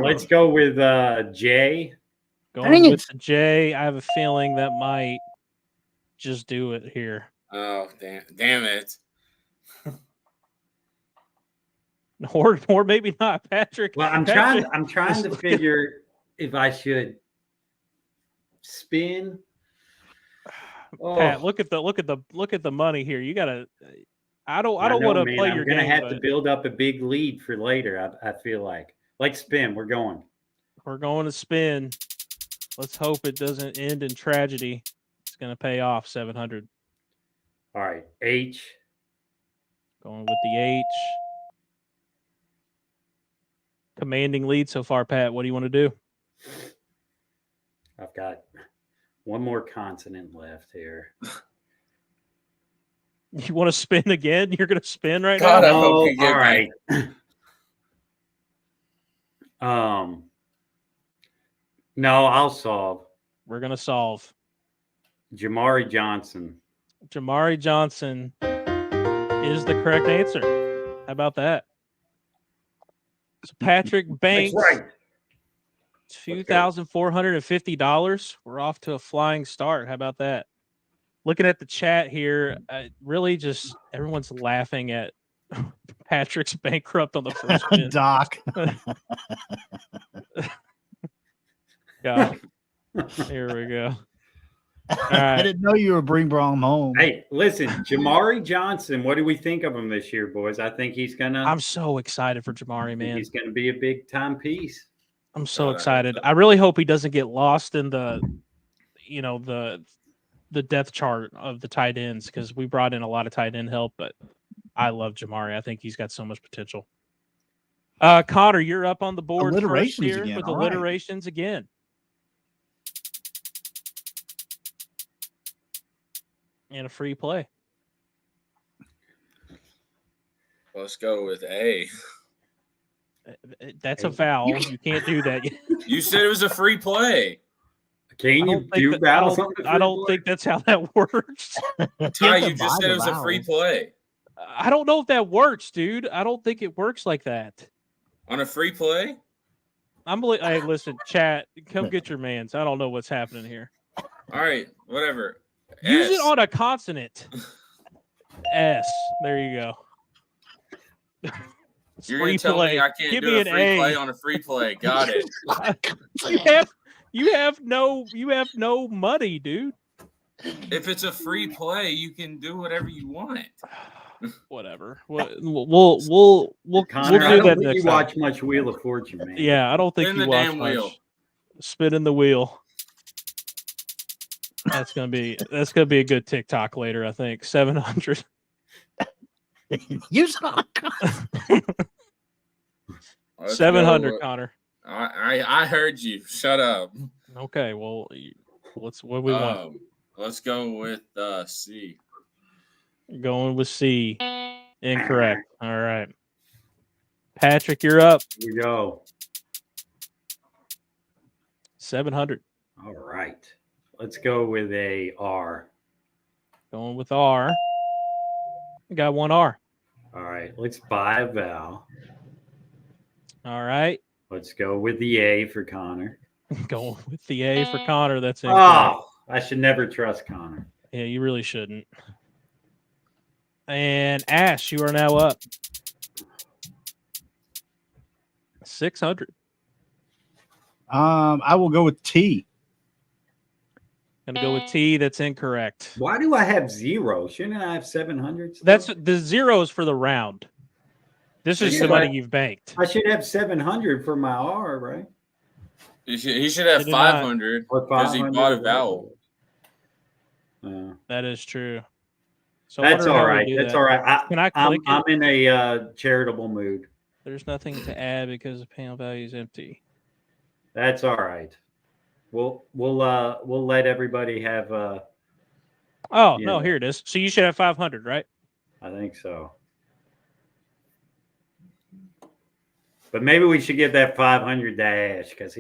let's go with J. Going dang with it. the J. I have a feeling that might just do it here. Oh, damn it. Or maybe not, Patrick. Well, I'm Patrick, trying to figure if I should spin. Oh, Pat, look at the money here. You gotta. I don't know, want to man. play I'm your gonna game. have to But build up a big lead for later. I feel like spin. We're going. we're going to spin. Let's hope it doesn't end in tragedy. It's gonna pay off 700. All right, H. Going with the H. Commanding lead so far, Pat. What do you want to do? I've got one more consonant left here. You want to spin again? You're going to spin right God, I now? hope Oh, you get all me. right. No, I'll solve. We're going to solve. Jamari Johnson. Jamari Johnson is the correct answer. How about that? So Patrick Banks, That's right. $2,450. We're off to a flying start. How about that? Looking at the chat here, really just everyone's laughing at Patrick's bankrupt on the first spin. Doc. God. Here we go. All I right. didn't know you were bring Brom home. Hey, listen, Jamari Johnson. What do we think of him this year, boys? I think he's gonna. I'm so excited for Jamari, man. He's gonna be a big time piece. I'm so God, I hope excited. so. I really hope he doesn't get lost in the depth chart of the tight ends, because we brought in a lot of tight end help, but I love Jamari. I think he's got so much potential. Connor, you're up on the board first Alliterations here again. with All right. alliterations again. And a free play. Let's go with A. That's a foul. You can't do that. You said it was a free play. Can you do I battle don't, something? I don't think that's how that works. Ty, you just said it was a free play. I don't know if that works, dude. I don't think it works like that. On a free play? Hey, listen, chat, come get your mans. I don't know what's happening here. All right, whatever. Use S. it on a consonant. S. There you go. You're going to tell me I can't Give do me a an free A. play on a free play. Got it. You have no money, dude. If it's a free play, you can do whatever you want. Whatever. We'll Connor, do I don't that think next you time. watch much Wheel of Fortune, man. Yeah, I don't think Spin you the watch damn much. wheel. Spinning the wheel. That's gonna be a good TikTok later. I think 700. Use it. 700, Connor. I heard you. Shut up. Okay, well, what do we want? Let's go with C. Going with C. Incorrect. All right. Patrick, you're up. Here we go. 700. All right. Let's go with a R. Going with R. We got one R. All right. Let's buy a vowel. All right. Let's go with the A for Connor. Going with the A for Connor. That's incorrect. Oh, I should never trust Connor. Yeah, you really shouldn't. And Ash, you are now up. 600. I will go with T. Gonna go with T. That's incorrect. Why do I have 0? Shouldn't I have 700? That's the zeros for the round. This is the money you've banked. I should have 700 for my R, right? He should have 500 because he bought a vowel. That is true. So that's all right. That's all right. Can I click I'm in a charitable mood. There's nothing to add because the panel value is empty. That's all right. We'll let everybody have. No, here it is. So you should have 500, right? I think so. But maybe we should give that 500 to Ash because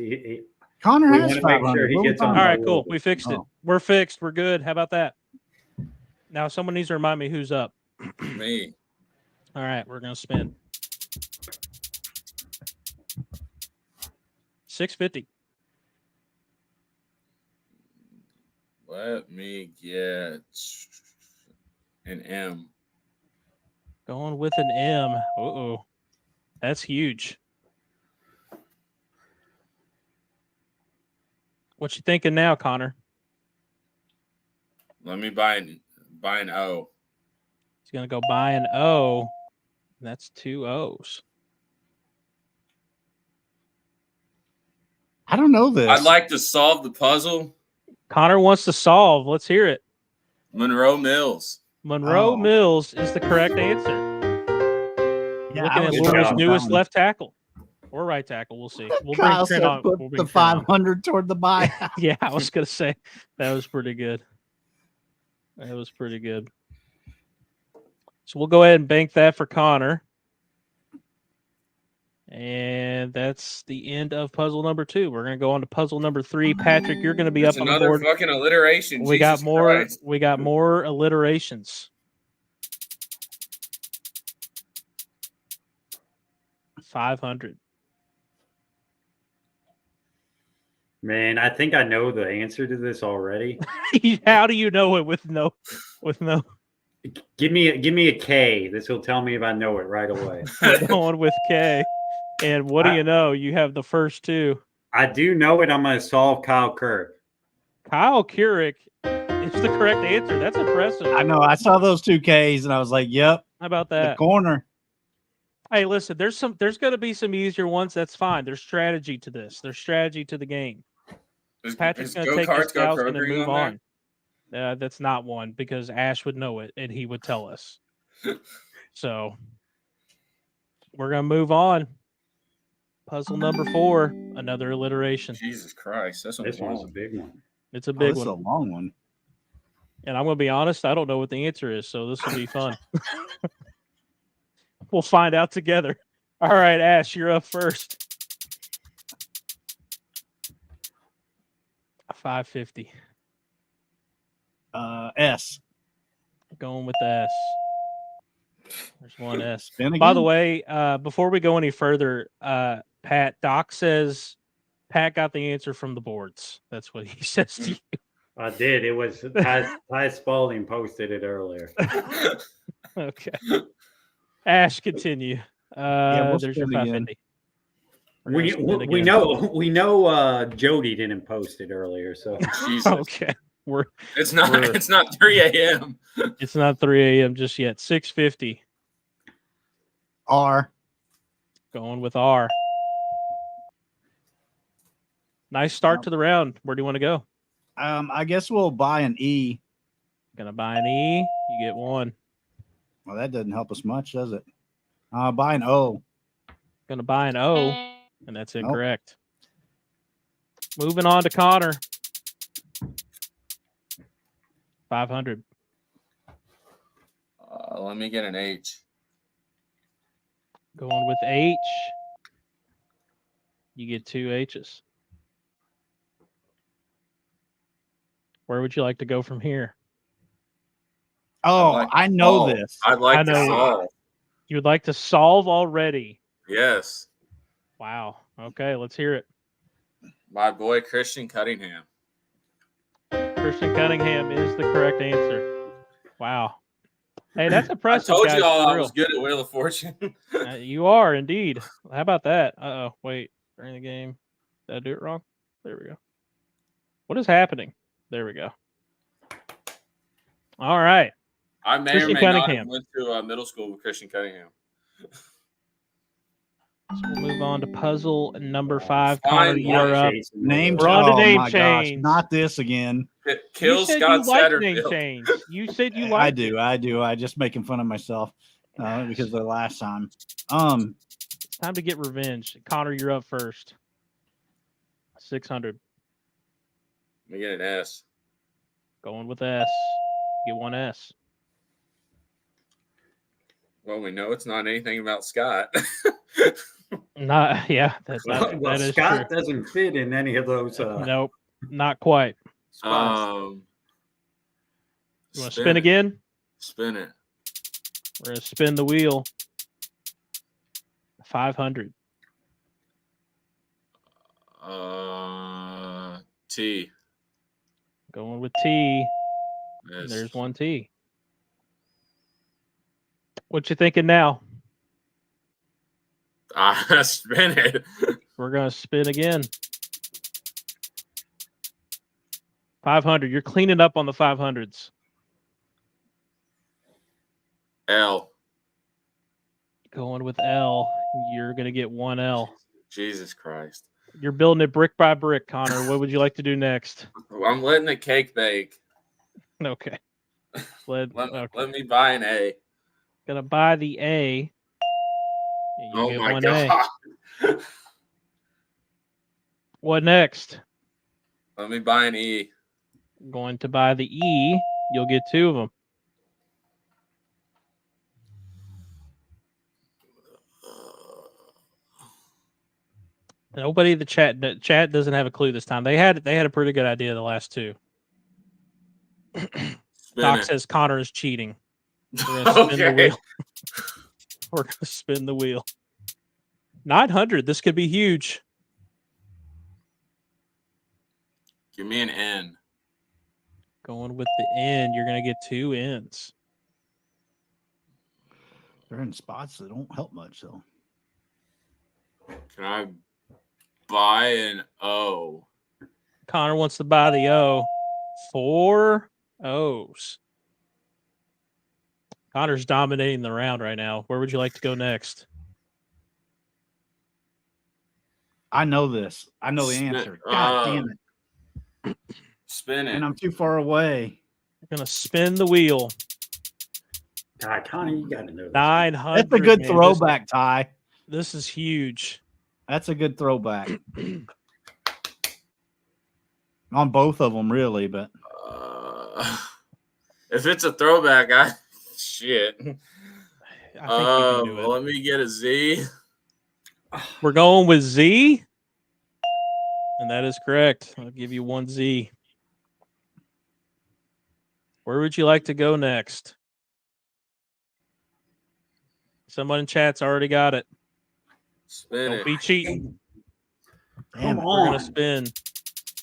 Connor has want to make 500. sure he gets on. All right, cool. We fixed it. We're fixed. We're good. How about that? Now someone needs to remind me who's up. Me. All right, we're gonna spin. 650. Let me get an M. Going with an M. Uh-oh. That's huge. What you thinking now, Connor? Let me buy an O. He's gonna go buy an O. That's 2 O's. I don't know this. I'd like to solve the puzzle. Connor wants to solve. Let's hear it. Monroe Mills. Monroe Oh. Mills is the correct answer. Yeah, Looking I at was Louisville's trying. newest left tackle or right tackle. We'll see. We'll bring Kyle Trent said on. put We'll bring the Trent on. 500 toward the buy. Yeah, I was gonna say that was pretty good. That was pretty good. So we'll go ahead and bank that for Connor. And that's the end of puzzle number 2. We're gonna go on to puzzle number 3. Patrick, you're gonna be It's up on the another board. fucking alliteration. We Jesus got more. Christ. We got more alliterations. 500. Man, I think I know the answer to this already. How do you know it with no? Give me a K. This will tell me if I know it right away. We're going with K. And what do you know? You have the first 2. I do know it. I'm going to solve Kyle Kirk. Kyle Keurig is the correct answer. That's impressive. I know. I saw those 2 Ks and I was like, "Yep, How about the that? corner." Hey, listen, there's going to be some easier ones. That's fine. There's strategy to this. There's strategy to the game. Patrick's going to take his thousand and move on. That's not one because Ash would know it and he would tell us. So we're going to move on. Puzzle number 4, another alliteration. Jesus Christ. This This one's a big one. It's a big This is a one. long one. And I'm going to be honest, I don't know what the answer is, so this will be fun. We'll find out together. All right, Ash, you're up first. 550. S. Going with the S. There's one S. Spin By the again? way, before we go any further, Pat, Doc says Pat got the answer from the boards. That's what he says to you. I did. It was Ty Spalding posted it earlier. Okay. Ash, continue. we'll There's your spin again. 550. We're gonna spin again. We know Jody didn't post it earlier, so Jesus. Okay. It's not 3 a.m. It's not 3 a.m. just yet. 650. R. Going with R. Nice start to the round. Where do you want to go? I guess we'll buy an E. Gonna buy an E. You get 1. Well, that doesn't help us much, does it? Buy an O. Gonna buy an O, and that's incorrect. Moving on to Connor. 500. Let me get an H. Going with H. You get 2 H's. Where would you like to go from here? Oh, I know solve. this. I'd like to know. solve. You would like to solve already. Yes. Wow. Okay, let's hear it. My boy Christian Cunningham. Christian Cunningham is the correct answer. Wow. Hey, that's impressive. I told guys, you all for I real. was good at Wheel of Fortune. You are indeed. How about that? Uh-oh. Wait. During the game. Did I do it wrong? There we go. What is happening? There we go. All right. I may Christian or may not Cunningham. have went to middle school with Christian Cunningham. So we'll move on to puzzle number 5. Fine, Connor, you're up. Name We're on to name my gosh, change. not this again. Kill You said Scott you liked name Satterfield. change. You said you I liked do. I just making fun of myself because of the last time. It's time to get revenge. Connor, you're up first. 600. Let me get an S. Going with S. Get 1 S. Well, we know it's not anything about Scott. Not yeah, that's Well, that is Scott true. doesn't fit in any of those. Nope, not quite. Spots. You want to spin again? Spin it. We're gonna spin the wheel. 500. T. Going with T. Yes. There's 1 T. What you thinking now? Spin it. We're gonna spin again. 500. You're cleaning up on the 500s. L. Going with L. You're gonna get 1 L. Jesus Christ. You're building it brick by brick, Connor. What would you like to do next? I'm letting the cake bake. Okay. Let me buy an A. Gonna buy the A. You Oh get my one God. A. What next? Let me buy an E. Going to buy the E. You'll get 2 of them. Nobody in the chat doesn't have a clue this time. They had a pretty good idea the last 2. Doc says Connor is cheating. We're gonna spin the wheel. We're gonna spin the wheel. 900. This could be huge. Give me an N. Going with the N, you're gonna get 2 N's. They're in spots that don't help much, though. Can I buy an O? Connor wants to buy the O. 4 O's. Connor's dominating the round right now. Where would you like to go next? I know this. I know the answer. God damn it. Spin it. And I'm too far away. I'm going to spin the wheel. God, Connor, you got to know this. 900. That's a good throwback, Ty. This is huge. That's a good throwback. On both of them, really, but. If it's a throwback, shit. I think you can do it. Let me get a Z. We're going with Z. And that is correct. I'll give you 1 Z. Where would you like to go next? Someone in chat's already got it. Spin Don't it. be cheating. Damn, We're going to spin.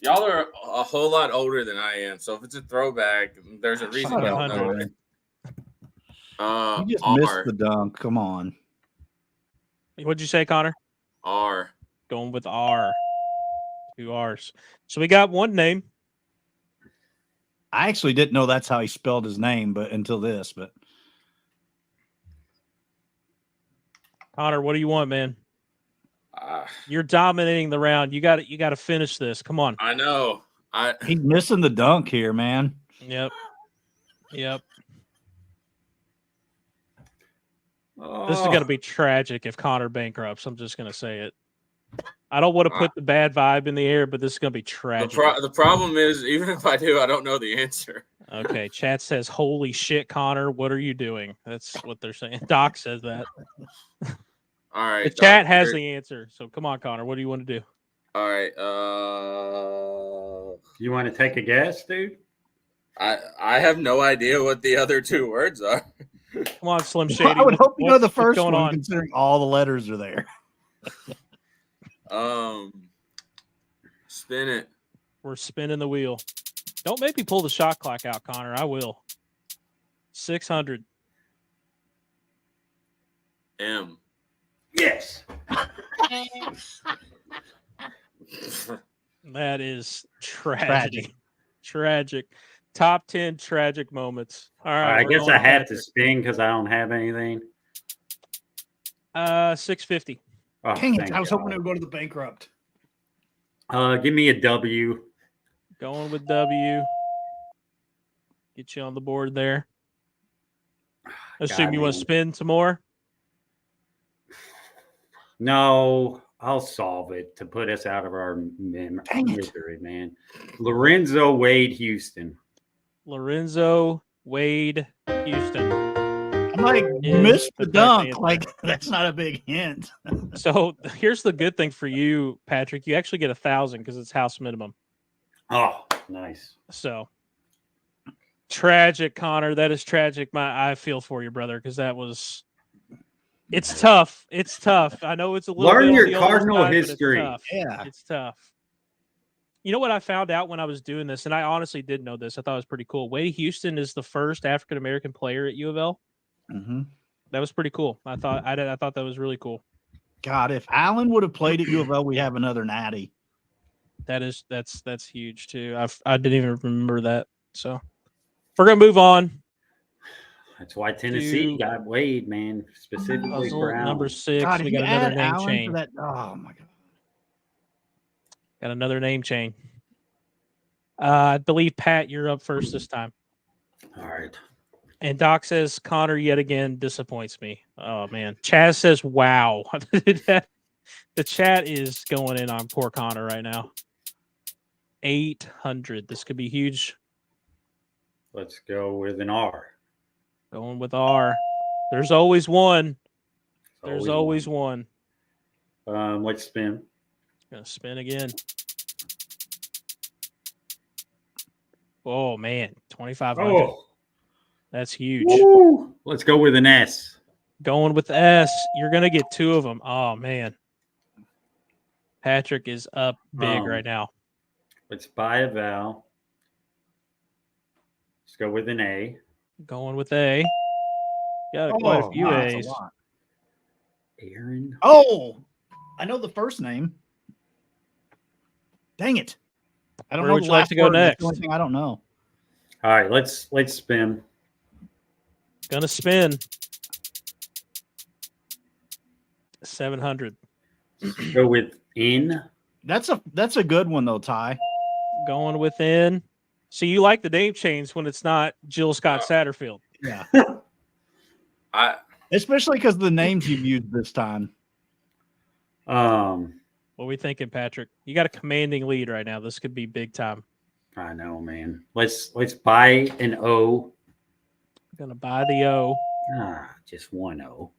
Y'all are a whole lot older than I am, so if it's a throwback, there's a reason y'all know it. You just R. missed the dunk. Come on. What'd you say, Connor? R. Going with R. 2 R's. So we got 1 name. I actually didn't know that's how he spelled his name, but until this, but. Connor, what do you want, man? You're dominating the round. You got to finish this. Come on. I know. He's missing the dunk here, man. Yep. Oh. This is going to be tragic if Connor bankrupts. I'm just going to say it. I don't want to put the bad vibe in the air, but this is going to be tragic. The problem is, even if I do, I don't know the answer. Okay. Chat says, holy shit, Connor, what are you doing? That's what they're saying. Doc says that. All right. The chat has the answer. So come on, Connor. What do you want to do? All right. You want to take a guess, dude? I have no idea what the other 2 words are. Come on, Slim Shady. I would hope you know the first one, on? considering all the letters are there. Spin it. We're spinning the wheel. Don't make me pull the shot clock out, Connor. I will. 600. M. Yes. That is tragic. Top 10 tragic moments. All right. I guess I had to spin because I don't have anything. 650. Oh, Dang it. I was God. hoping it would go to the bankrupt. Give me a W. Going with W. Get you on the board there. Assume you want to spin some more. No, I'll solve it to put us out of our misery, man. Lorenzo Wade Houston. Lorenzo Wade Houston. I'm like, missed the dunk. Like, that's not a big hint. So here's the good thing for you, Patrick. You actually get 1,000 because it's house minimum. Oh, nice. So tragic, Connor. That is tragic. I feel for you, brother, because that was. It's tough. It's tough. I know it's a little. Learn bit your on the older Cardinal side, history. But it's tough. Yeah, it's tough. You know what I found out when I was doing this, and I honestly did know this. I thought it was pretty cool. Wade Houston is the first African American player at U of L. Mm-hmm. That was pretty cool. I thought that was really cool. God, if Allen would have played at U of L, we have another natty. That's huge too. I didn't even remember that. So we're gonna move on. That's why Tennessee got Wade, man, specifically for Allen. Number 6. God, we if got you another add name Allen chain. to that, oh my God. Got another name chain. I believe Pat, you're up first this time. All right. And Doc says Connor yet again disappoints me. Oh man. Chaz says, "Wow." The chat is going in on poor Connor right now. 800. This could be huge. Let's go with an R. Going with R. There's always one. There's always one. Let's spin. Gonna spin again. Oh man, 2,500. Oh, That's huge. woo. Let's go with an S. Going with S. You're gonna get 2 of them. Oh man. Patrick is up big right now. Let's buy a vowel. Let's go with an A. Going with A. Got quite a few that's A's. a lot. Aaron. Oh, I know the first name. Dang it! I don't Where know would the you like last to go word. That's next? the only thing I don't know. All right, let's spin. Gonna spin. 700. Go with N. That's a good one though, Ty. Going within. So you like the name change when it's not Jill Scott Satterfield. Yeah, I especially because the names you've used this time. What are we thinking, Patrick? You got a commanding lead right now. This could be big time. I know, man. Let's buy an O. Gonna buy the O. Just one O.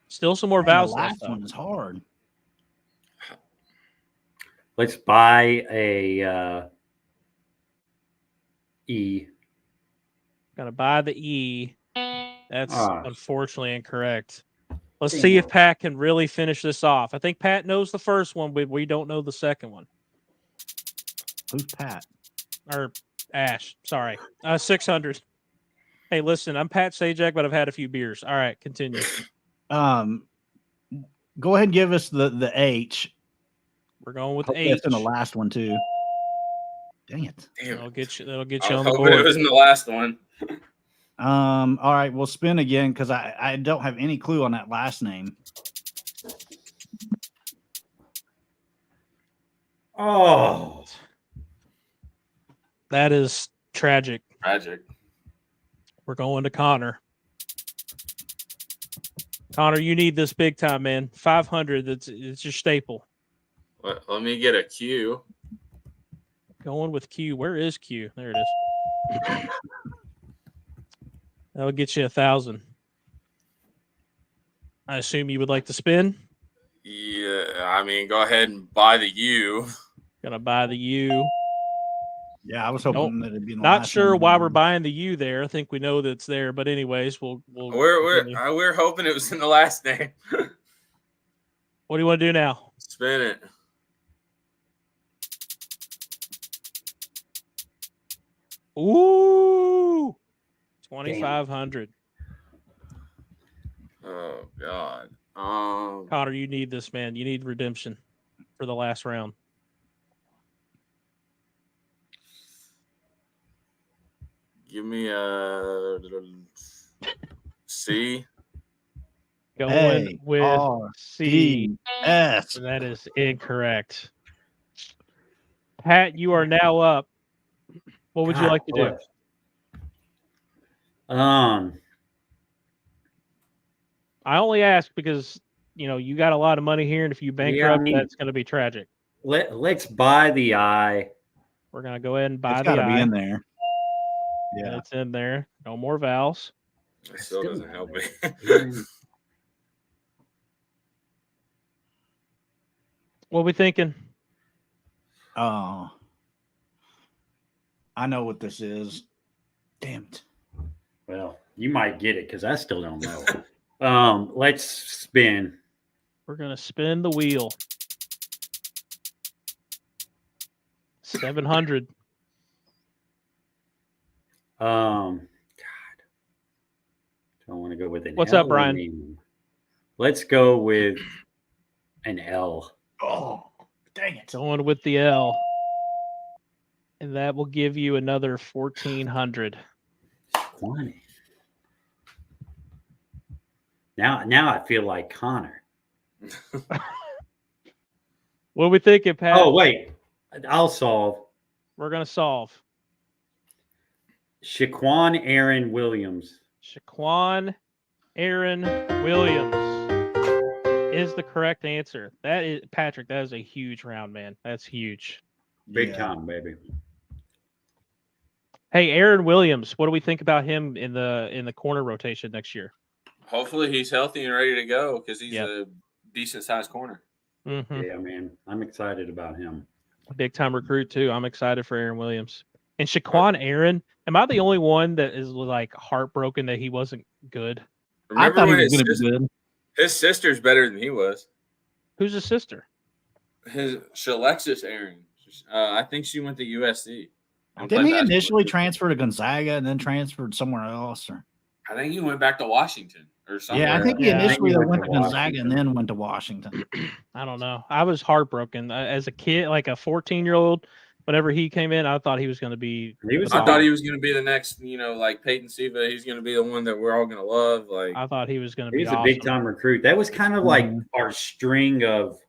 Still some more Man, the vowels last left. one is hard. Let's buy a E. Gonna buy the E. That's unfortunately incorrect. Let's Damn. see if Pat can really finish this off. I think Pat knows the first one, but we don't know the second one. Who's Pat? Or Ash. Sorry. 600. Hey, listen, I'm Pat Sajak, but I've had a few beers. All right, continue. Go ahead and give us the H. We're going with Hope H. that's in the last one too. Dang it. That'll get you I on was the hoping board. it was in the last one. All right, we'll spin again because I don't have any clue on that last name. Oh, That is tragic. Tragic. We're going to Connor. Connor, you need this big time, man. 500. It's your staple. Let me get a Q. Going with Q. Where is Q? There it is. That'll get you 1,000. I assume you would like to spin. Yeah, I mean, go ahead and buy the U. Gonna buy the U. Yeah, I was hoping that it'd be in the Not last sure one. why we're buying the U there. I think we know that's there, but anyways, we'll We're hoping it was in the last name. What do you want to do now? Spin it. Ooh, 2,500. Oh God. Connor, you need this, man. You need redemption for the last round. Give me a C. Going with C. S. And that is incorrect. Pat, you are now up. What would you like to do? I only ask because you got a lot of money here, and if you bankrupt, that's going to be tragic. Let's buy the I. We're going to go ahead and buy It's the got to be I. in there. Yeah, it's in there. No more vowels. It still doesn't help me. What are we thinking? Oh, I know what this is. Damn it. Well, you might get it because I still don't know. Let's spin. We're going to spin the wheel. 700. God. Don't want to go with an What's L up, Brian? name. Let's go with an L. Oh, dang it. Going with the L. And that will give you another 1,400. 20. Now I feel like Connor. What are we thinking, Pat? Oh, wait. I'll solve. We're going to solve. Shaquan Aaron Williams. Shaquan Aaron Williams is the correct answer. That is, Patrick, that is a huge round, man. That's huge. Big time, baby. Hey, Aaron Williams, what do we think about him in the corner rotation next year? Hopefully he's healthy and ready to go because he's a decent-sized corner. Mm-hmm. Yeah, man. I'm excited about him. Big-time recruit, too. I'm excited for Aaron Williams. And Shaquan Aaron, am I the only one that is, like, heartbroken that he wasn't good? Remember I thought when he was going to be good. His sister's better than he was. Who's his sister? Alexis Aaron. I think she went to USC. Didn't he initially transfer to Gonzaga and then transferred somewhere else? Or I think he went back to Washington or something. Yeah, I think he initially went to Gonzaga and then went to Washington. I don't know. I was heartbroken as a kid, like a 14-year-old. Whenever he came in, I thought he was going to be. I thought he was going to be the next, like Peyton Siva. He's going to be the one that we're all going to love. Like I thought he was going to be. He's a big time recruit. That was kind of like our string of,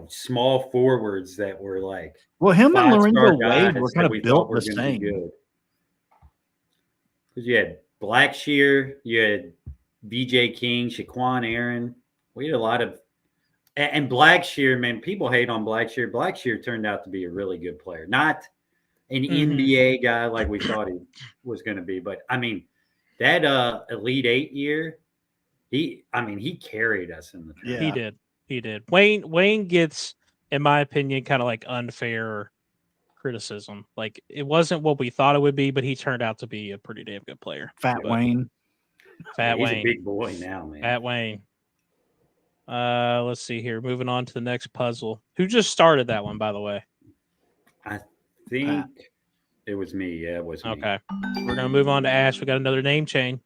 small forwards that were like. Well, him and Lorenzo Wade were kind of built the same. Because you had Blackshear, you had BJ King, Shaquan Aaron. We had a lot of. And Blackshear, man, people hate on Blackshear. Blackshear turned out to be a really good player. Not an NBA guy like we thought he was going to be. But, I mean, that Elite Eight year, he carried us in the tournament. Yeah. He did. Wayne gets, in my opinion, kind of like unfair criticism. Like, it wasn't what we thought it would be, but he turned out to be a pretty damn good player. Wayne. He's a big boy now, man. Fat Wayne. Let's see here. Moving on to the next puzzle. Who just started that one, by the way? I think it was me. Yeah, it was me. Okay. We're going to move on to Ash. We got another name chain.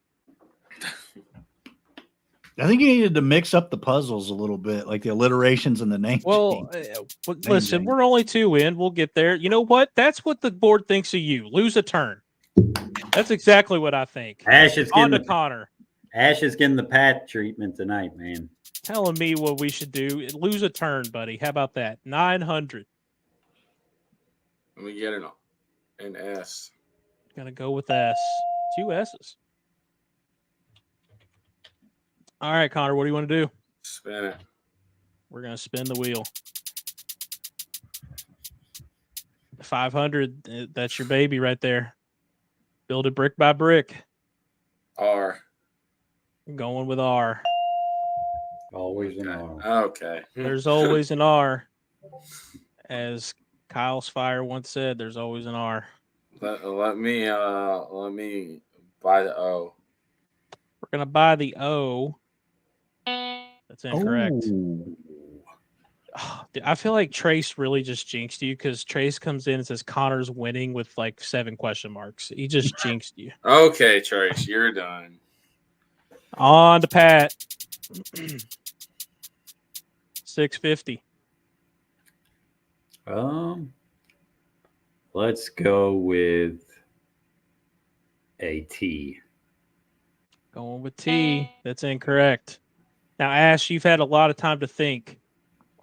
I think you needed to mix up the puzzles a little bit, like the alliterations and the name. Well, listen, we're only 2 in. We'll get there. You know what? That's what the board thinks of you. Lose a turn. That's exactly what I think. Ash is on to Connor. Ash is getting the Pat treatment tonight, man. Telling me what we should do. Lose a turn, buddy. How about that? 900. Let me get an S. Gonna go with S. 2 S's. All right, Connor, what do you want to do? Spin it. We're gonna spin the wheel. 500. That's your baby right there. Build it brick by brick. R. Going with R. Always an R. Okay. There's always an R. As Kyle's Fire once said, there's always an R. Let me buy the O. We're gonna buy the O. That's incorrect. Oh, I feel like Trace really just jinxed you because Trace comes in and says Connor's winning with like 7 question marks. He just jinxed you. Okay, Trace, you're done. On to Pat. 650. Let's go with a T. Going with T. That's incorrect. Now, Ash, you've had a lot of time to think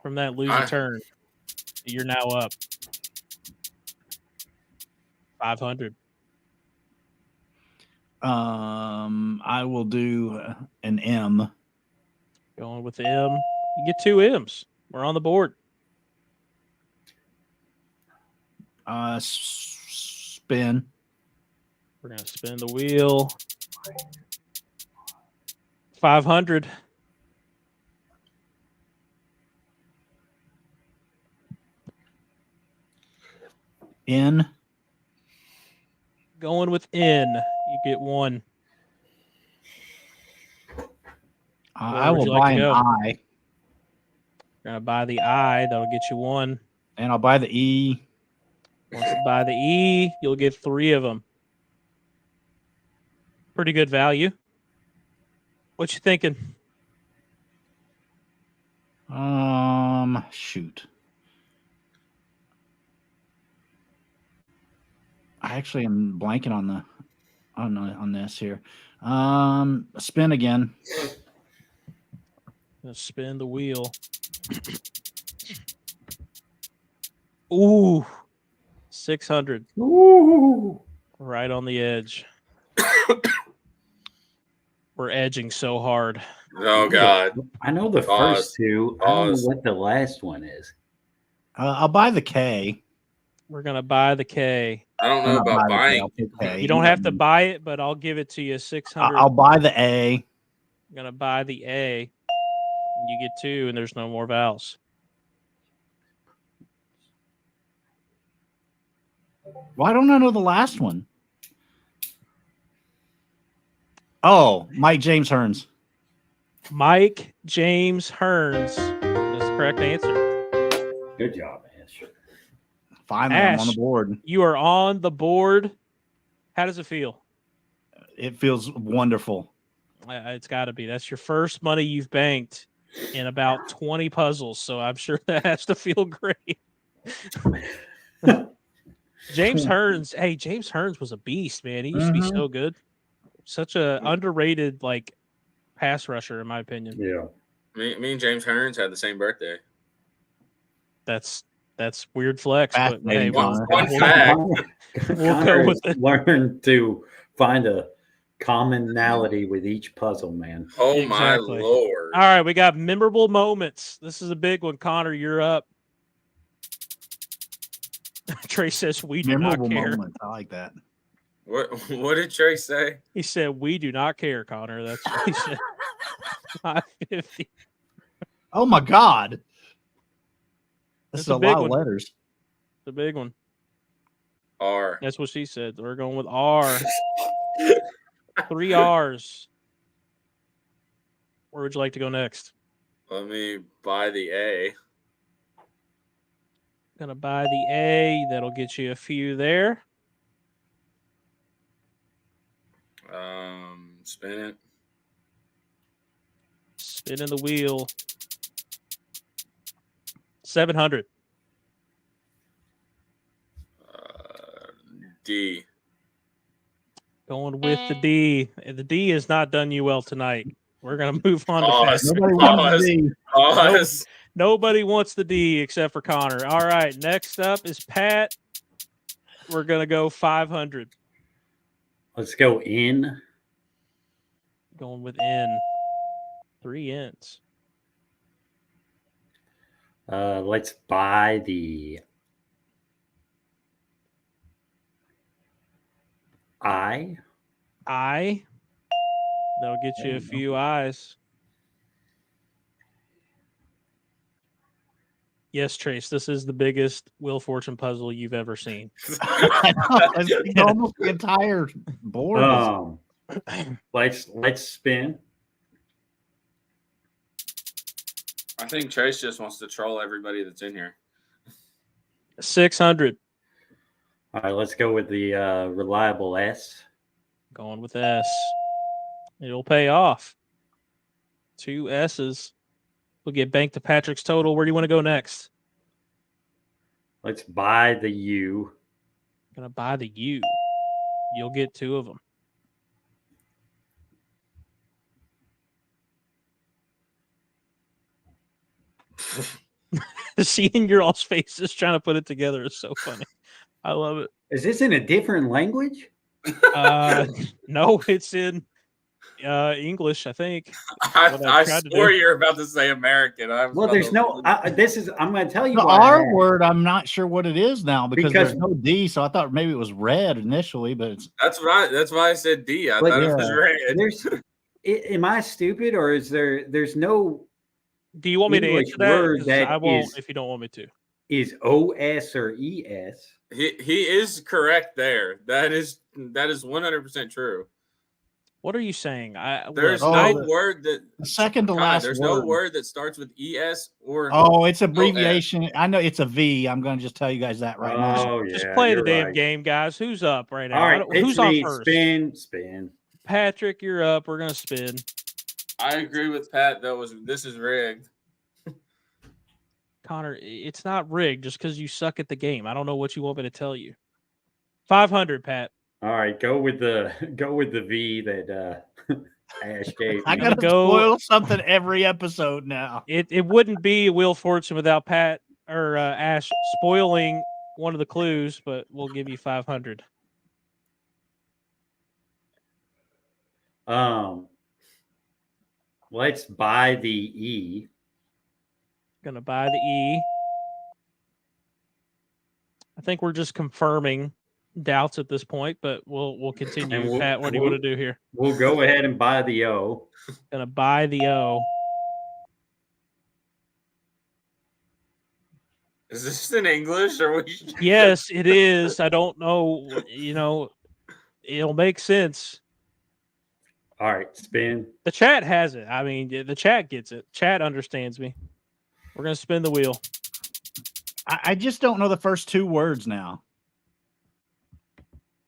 from that losing turn. You're now up 500. I will do an M. Going with M. You get 2 M's. We're on the board. Spin. We're going to spin the wheel. 500. N. Going with N. You get 1. I will buy an I. You're going to buy the I. That'll get you 1. And I'll buy the E. Once you buy the E, you'll get 3 of them. Pretty good value. What you thinking? Shoot. I actually am blanking on this here. Spin again. Let's spin the wheel. Ooh, 600. Ooh. Right on the edge. We're edging so hard. Oh God. I know the Pause. first two. I don't know Pause. what the last one is. I'll buy the K. We're gonna buy the K. I don't know I'm not about buying the K, buying. I'll take K. You don't have to buy it, but I'll give it to you. 600. I'll buy the A. I'm gonna buy the A. You get 2, and there's no more vowels. Why don't I know the last one? Oh, Mike James Hearns. Mike James Hearns is the correct answer. Good job, Ash. Finally, I'm on Ash. the board. You are on the board. How does it feel? It feels wonderful. It's got to be. That's your first money you've banked in about 20 puzzles, so I'm sure that has to feel great. James Hearns. Hey, James Hearns was a beast, man. He used to be so good. Such a underrated pass rusher, in my opinion. Yeah. Me and James Hearns had the same birthday. That's weird flex, but hey, Fascinating, One Connor. fact. We'll go with it. Learn to find a commonality with each puzzle, man. Oh Exactly. my Lord. All right, we got memorable moments. This is a big one. Connor, you're up. Trey says we do Memorable not care. moment. I like that. What did Trey say? He said we do not care, Connor. That's what he said. 550. Oh my God. That's That's a a big lot one. of letters. The big one. R. That's what she said. We're going with R. 3 R's. Where would you like to go next? Let me buy the A. Gonna buy the A. That'll get you a few there. Spin it. Spinning the wheel. 700. D. Going with the D. The D has not done you well tonight. We're gonna move on to Pause. fast. Nobody wants to be. Pause. Nobody wants the D except for Connor. All right, next up is Pat. We're gonna go 500. Let's go in. Going with N. 3 N's. Let's buy the I. I. That'll get you a few I's. Yes, Trace, this is the biggest Wheel Fortune puzzle you've ever seen. I know, it's almost the entire board. Let's spin. I think Trace just wants to troll everybody that's in here. 600. All right, let's go with the reliable S. Going with S. It'll pay off. 2 S's. We'll get banked to Patrick's total. Where do you want to go next? Let's buy the U. Gonna buy the U. You'll get 2 of them. Seeing your all's faces trying to put it together is so funny. I love it. Is this in a different language? No, it's in English, I think. I swore you were about to say American. Well, there's no. I'm going to tell you The why. R word, I'm not sure what it is now because there's Because- no D. So I thought maybe it was red initially, but it's That's why I said D. I But thought yeah, it was red. Am I stupid or is there's no Do you want me to English answer that? word 'Cause that I won't is- if you don't want me to. is OS or ES? He is correct there. That is 100% true. What are you saying? There's Oh, no the- word that the second to Connor, last there's word. no word that starts with ES or Oh, it's abbreviation. I know it's a V. I'm going to just tell you guys that right now. Oh yeah. Just play the you're damn right. game, guys. Who's up right now? All right, Who's pitch on me, first? spin. Patrick, you're up. We're gonna spin. I agree with Pat. This is rigged. Connor, it's not rigged just because you suck at the game. I don't know what you want me to tell you. 500, Pat. All right, go with the V that Ash gave I me. got to go- spoil something every episode now. It wouldn't be Wheel Fortune without Pat or Ash spoiling one of the clues, but we'll give you 500. Let's buy the E. Gonna buy the E. I think we're just confirming doubts at this point, but we'll continue. Pat, what do you want to do here? We'll go ahead and buy the O. Gonna buy the O. Is this in English or what? Yes, it is. I don't know. It'll make sense. All right, spin. The chat has it. I mean, the chat gets it. Chat understands me. We're gonna spin the wheel. I just don't know the first 2 words now.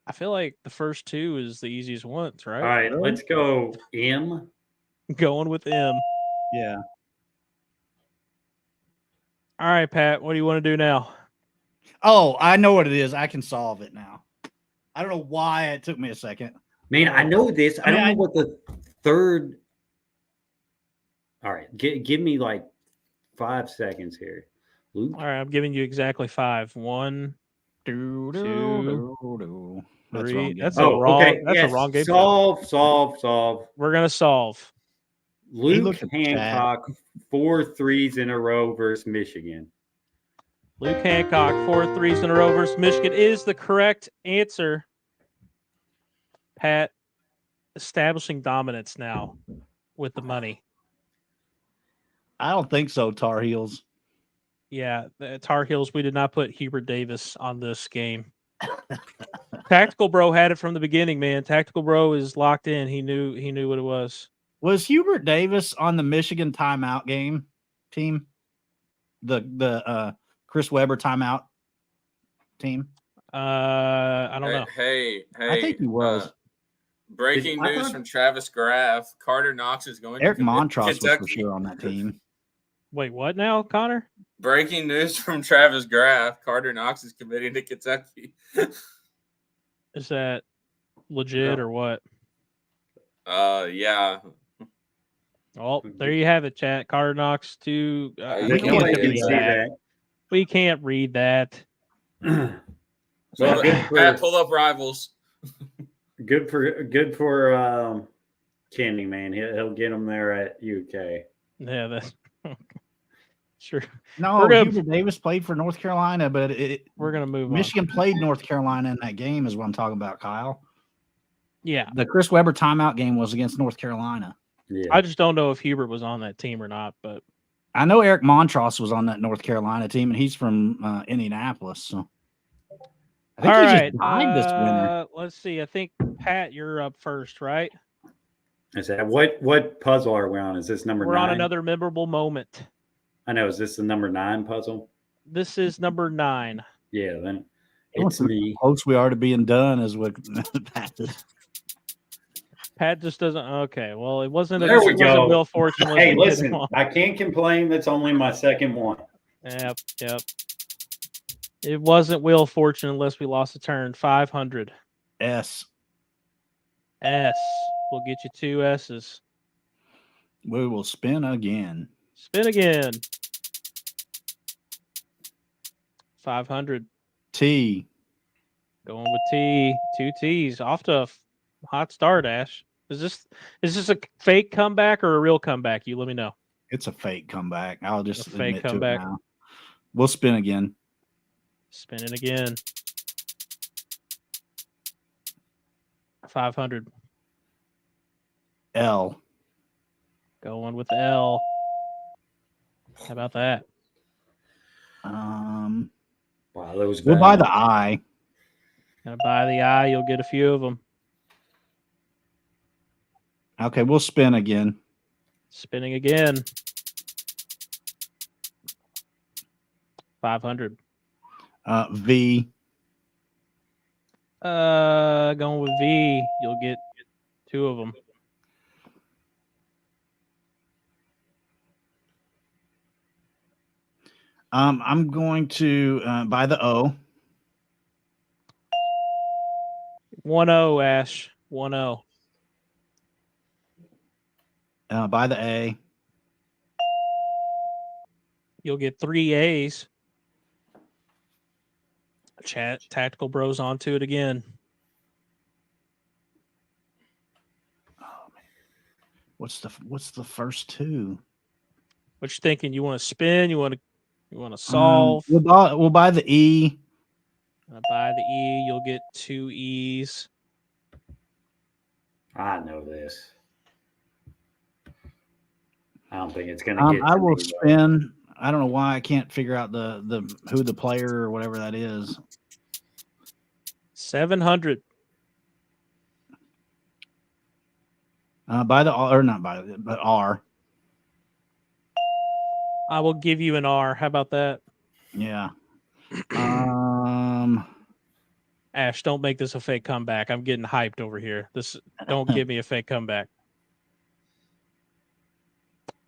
I feel like the first 2 is the easiest ones, right? All right, let's go M. Going with M. Yeah. All right, Pat, what do you want to do now? Oh, I know what it is. I can solve it now. I don't know why it took me a second. Man, I know this. I don't know I- what the third. All right, give me like 5 seconds here. Luke? All right, I'm giving you exactly 5. 1, 2, 3. That's a wrong. Okay. That's yes. a wrong game. Solve. We're gonna solve. Luke Hancock 4 threes in a row versus Michigan. Luke Hancock 4 threes in a row versus Michigan is the correct answer. Pat, establishing dominance now with the money. I don't think so, Tar Heels. Yeah, the Tar Heels, we did not put Hubert Davis on this game. Tactical Bro had it from the beginning, man. Tactical Bro is locked in. He knew what it was. Was Hubert Davis on the Michigan timeout game team? The Chris Webber timeout team? I don't know. Hey, I think he was. Breaking news from Travis Graff: Carter Knox is going Eric to Montross was Kentucky. for sure on that team. Wait, what now, Connor? Breaking news from Travis Graff: Carter Knox is committing to Kentucky. Is that legit or what? Yeah. Well, there you have it, chat. Carter Knox to. We can't read that. Well, Pat, pull up Rivals. Good for Kenny, man. He'll get him there at UK. Yeah, that's sure. No, Hubert Davis played for North Carolina, but we're gonna move. Michigan played North Carolina in that game, is what I'm talking about, Kyle. Yeah, the Chris Webber timeout game was against North Carolina. Yeah, I just don't know if Hubert was on that team or not, but I know Eric Montross was on that North Carolina team, and he's from Indianapolis. So I think he just died this winter. Let's see. I think Pat, you're up first, right? Is that what puzzle are we on? Is this number 9? We're on another memorable moment. I know. Is this the number 9 puzzle? This is number 9. Yeah, then it's me. Close we are to being done is what Pat is. Pat just doesn't. Okay, well, it wasn't. There we go. Wheel of Fortune. Hey, listen, I can't complain. That's only my second one. Yep. It wasn't Wheel of Fortune unless we lost a turn. 500. S. We'll get you 2 S's. We will spin again. Spin again. 500. T. Going with T. 2 T's. Off to a hot start, Ash. Is this a fake comeback or a real comeback? You let me know. It's a fake comeback. I'll just a fake admit comeback. To it now. We'll spin again. Spinning again. 500. L. Going with L. How about that? Wow, that was. We'll buy the I. Gonna buy the I. You'll get a few of them. Okay, we'll spin again. Spinning again. 500. V. Going with V. You'll get 2 of them. I'm going to buy the O. 1-0, Ash. 1-0. Buy the A. You'll get 3 A's. Chat Tactical Bros onto it again. What's the first two? What you thinking? You want to spin? You want to solve? We'll buy the E. Buy the E. You'll get 2 E's. I know this. I don't think it's gonna get. I will spin. I don't know why I can't figure out who the player or whatever that is. 700. By the or not by the but R. I will give you an R. How about that? Yeah. Ash, don't make this a fake comeback. I'm getting hyped over here. Don't give me a fake comeback.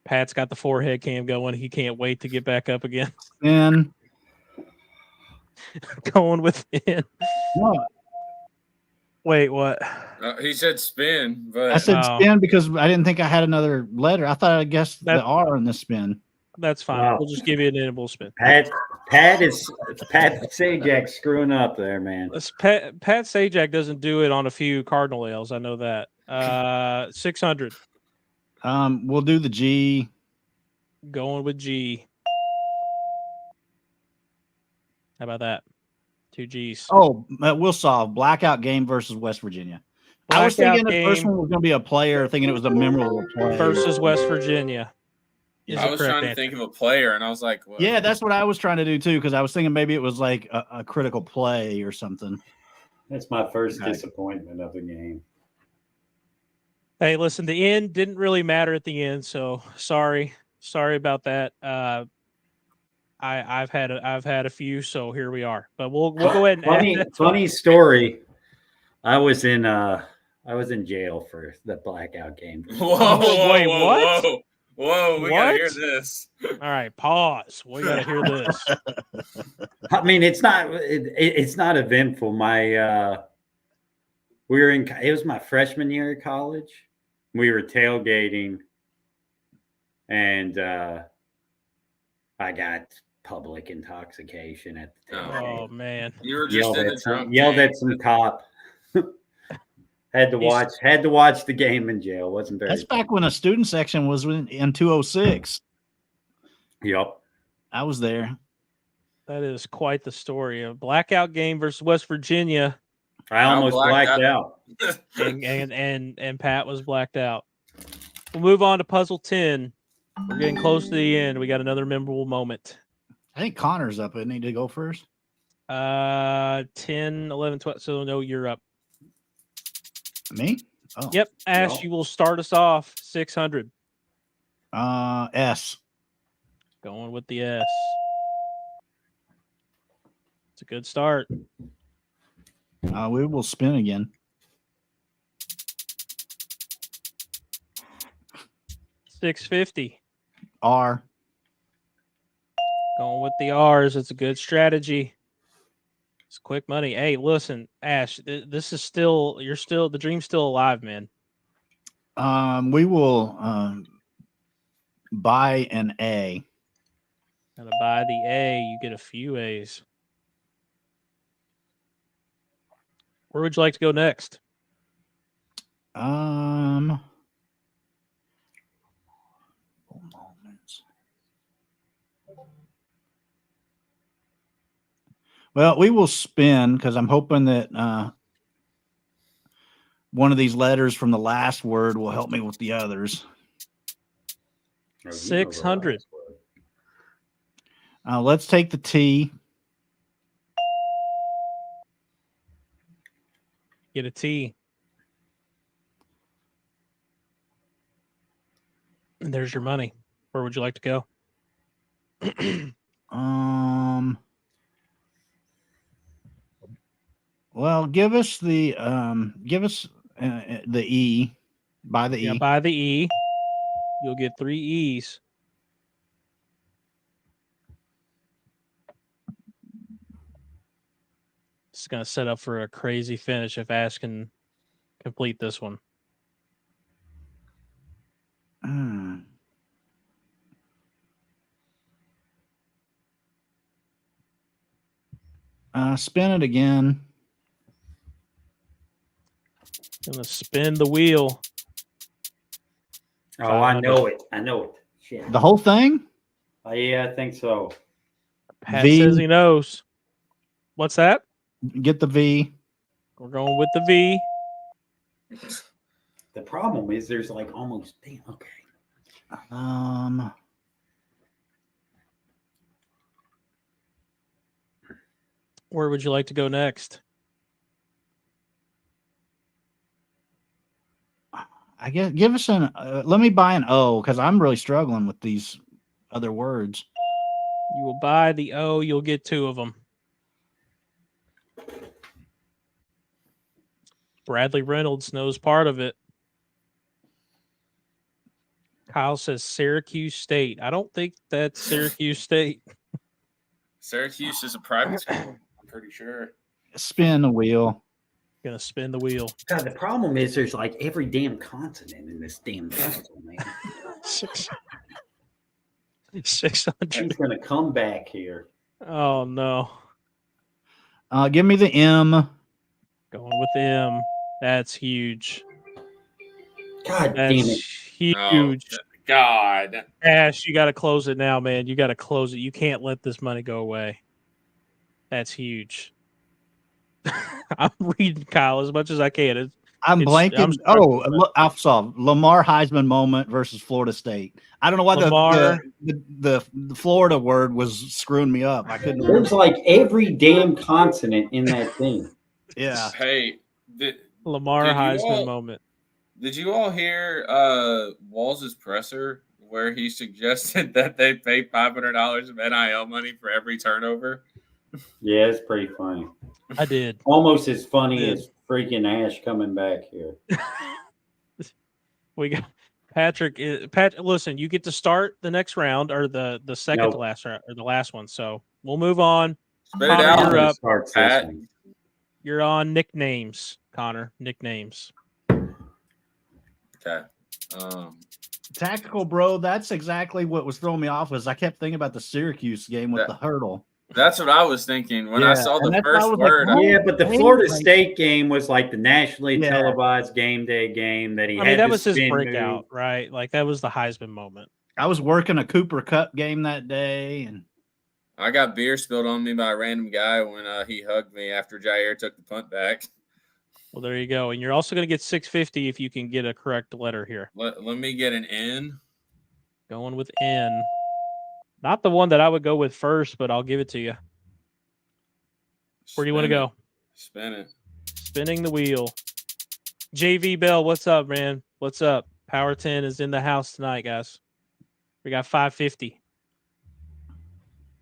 Pat's got the forehead cam going. He can't wait to get back up again. Spin. Going with in. What? Wait, what? He said spin, but I said spin because I didn't think I had another letter. I thought I guessed the R in the spin. That's fine. Wow. We'll just give you an and we'll spin. Pat Sajak screwing up there, man. Pat Sajak doesn't do it on a few Cardinal Ales. I know that. 600. We'll do the G. Going with G. How about that? 2 G's. Oh, we'll solve blackout game versus West Virginia. I was thinking the first one was going to be a player, thinking it was a memorable play versus West Virginia. I was trying to think of a player, and I was like, yeah, that's what I was trying to do too, because I was thinking maybe it was like a critical play or something. That's my first disappointment of the game. Hey, listen, the end didn't really matter at the end, so sorry about that. I've had a few, so here we are. But we'll go ahead and funny story. I was in jail for the blackout game. Wait, what? Whoa, we gotta hear this. All right, pause. We gotta hear this. I mean, it's not eventful. It was my freshman year of college. We were tailgating, and I got public intoxication at the tailgate. Oh man! You were just yelled at some cop. Had to watch the game in jail. Wasn't very. That's back when a student section was in 206. Yep, I was there. That is quite the story. A blackout game versus West Virginia. I almost blacked out. and Pat was blacked out. We'll move on to puzzle 10. We're getting close to the end. We got another memorable moment. I think Connor's up. I need to go first. 10, 11, 12. So no, you're up. Me? Oh. Yep. Ash, you will start us off. 600. S. Going with the S. It's a good start. We will spin again. 650. R. Going with the R's. It's a good strategy. It's quick money. Hey, listen, Ash, this is the dream's still alive, man. We will buy an A. Gotta buy the A. You get a few A's. Where would you like to go next? Well, we will spin because I'm hoping that one of these letters from the last word will help me with the others. 600. Let's take the T. Get a T. And there's your money. Where would you like to go? Well, give us the E. Buy the E. Yeah, buy the E. You'll get 3 E's. It's going to set up for a crazy finish if Ash can complete this one. Spin it again. Gonna spin the wheel. Oh, I know it. I know it. Shit. The whole thing? Yeah, I think so. Pat V. says he knows. What's that? Get the V. We're going with the V. The problem is there's like almost okay. Where would you like to go next? I guess give us an. Let me buy an O because I'm really struggling with these other words. You will buy the O. You'll get 2 of them. Bradley Reynolds knows part of it. Kyle says Syracuse State. I don't think that's Syracuse State. Syracuse is a private school. I'm pretty sure. Spin the wheel. Gonna spin the wheel. God, the problem is there's like every damn continent in this damn puzzle, man. 600. He's gonna come back here. Oh no. Give me the M. Going with the M. That's huge. God That's damn it. huge. Oh, God. Ash, you got to close it now, man. You got to close it. You can't let this money go away. That's huge. I'm reading Kyle as much as I can. I'm blanking. I saw Lamar Heisman moment versus Florida State. I don't know why the Florida word was screwing me up. I couldn't. There's like every damn continent in that thing. Yeah. Hey, Lamar Heisman moment. Did you all hear Walls' presser where he suggested that they pay $500 of NIL money for every turnover? Yeah, it's pretty funny. I did. Almost as funny as freaking Ash coming back here. We got Patrick. Listen, you get to start the next round or the second to last round or the last one. So we'll move on. Connor, you're up. Pat. You're on nicknames, Connor. Nicknames. Okay. Tactical, bro. That's exactly what was throwing me off. Was I kept thinking about the Syracuse game with the hurdle. That's what I was thinking when I saw the first word. But the Florida State game was like the nationally televised game day game that he had. That was his breakout, right? Like that was the Heisman moment. I was working a Cooper Cup game that day, and I got beer spilled on me by a random guy when he hugged me after Jair took the punt back. Well, there you go. And you're also going to get $650 if you can get a correct letter here. Let me get an N. Going with N. Not the one that I would go with first, but I'll give it to you. Where do you want to go? Spin it. Spinning the wheel. JV Bell, what's up, man? What's up? Power 10 is in the house tonight, guys. We got $550.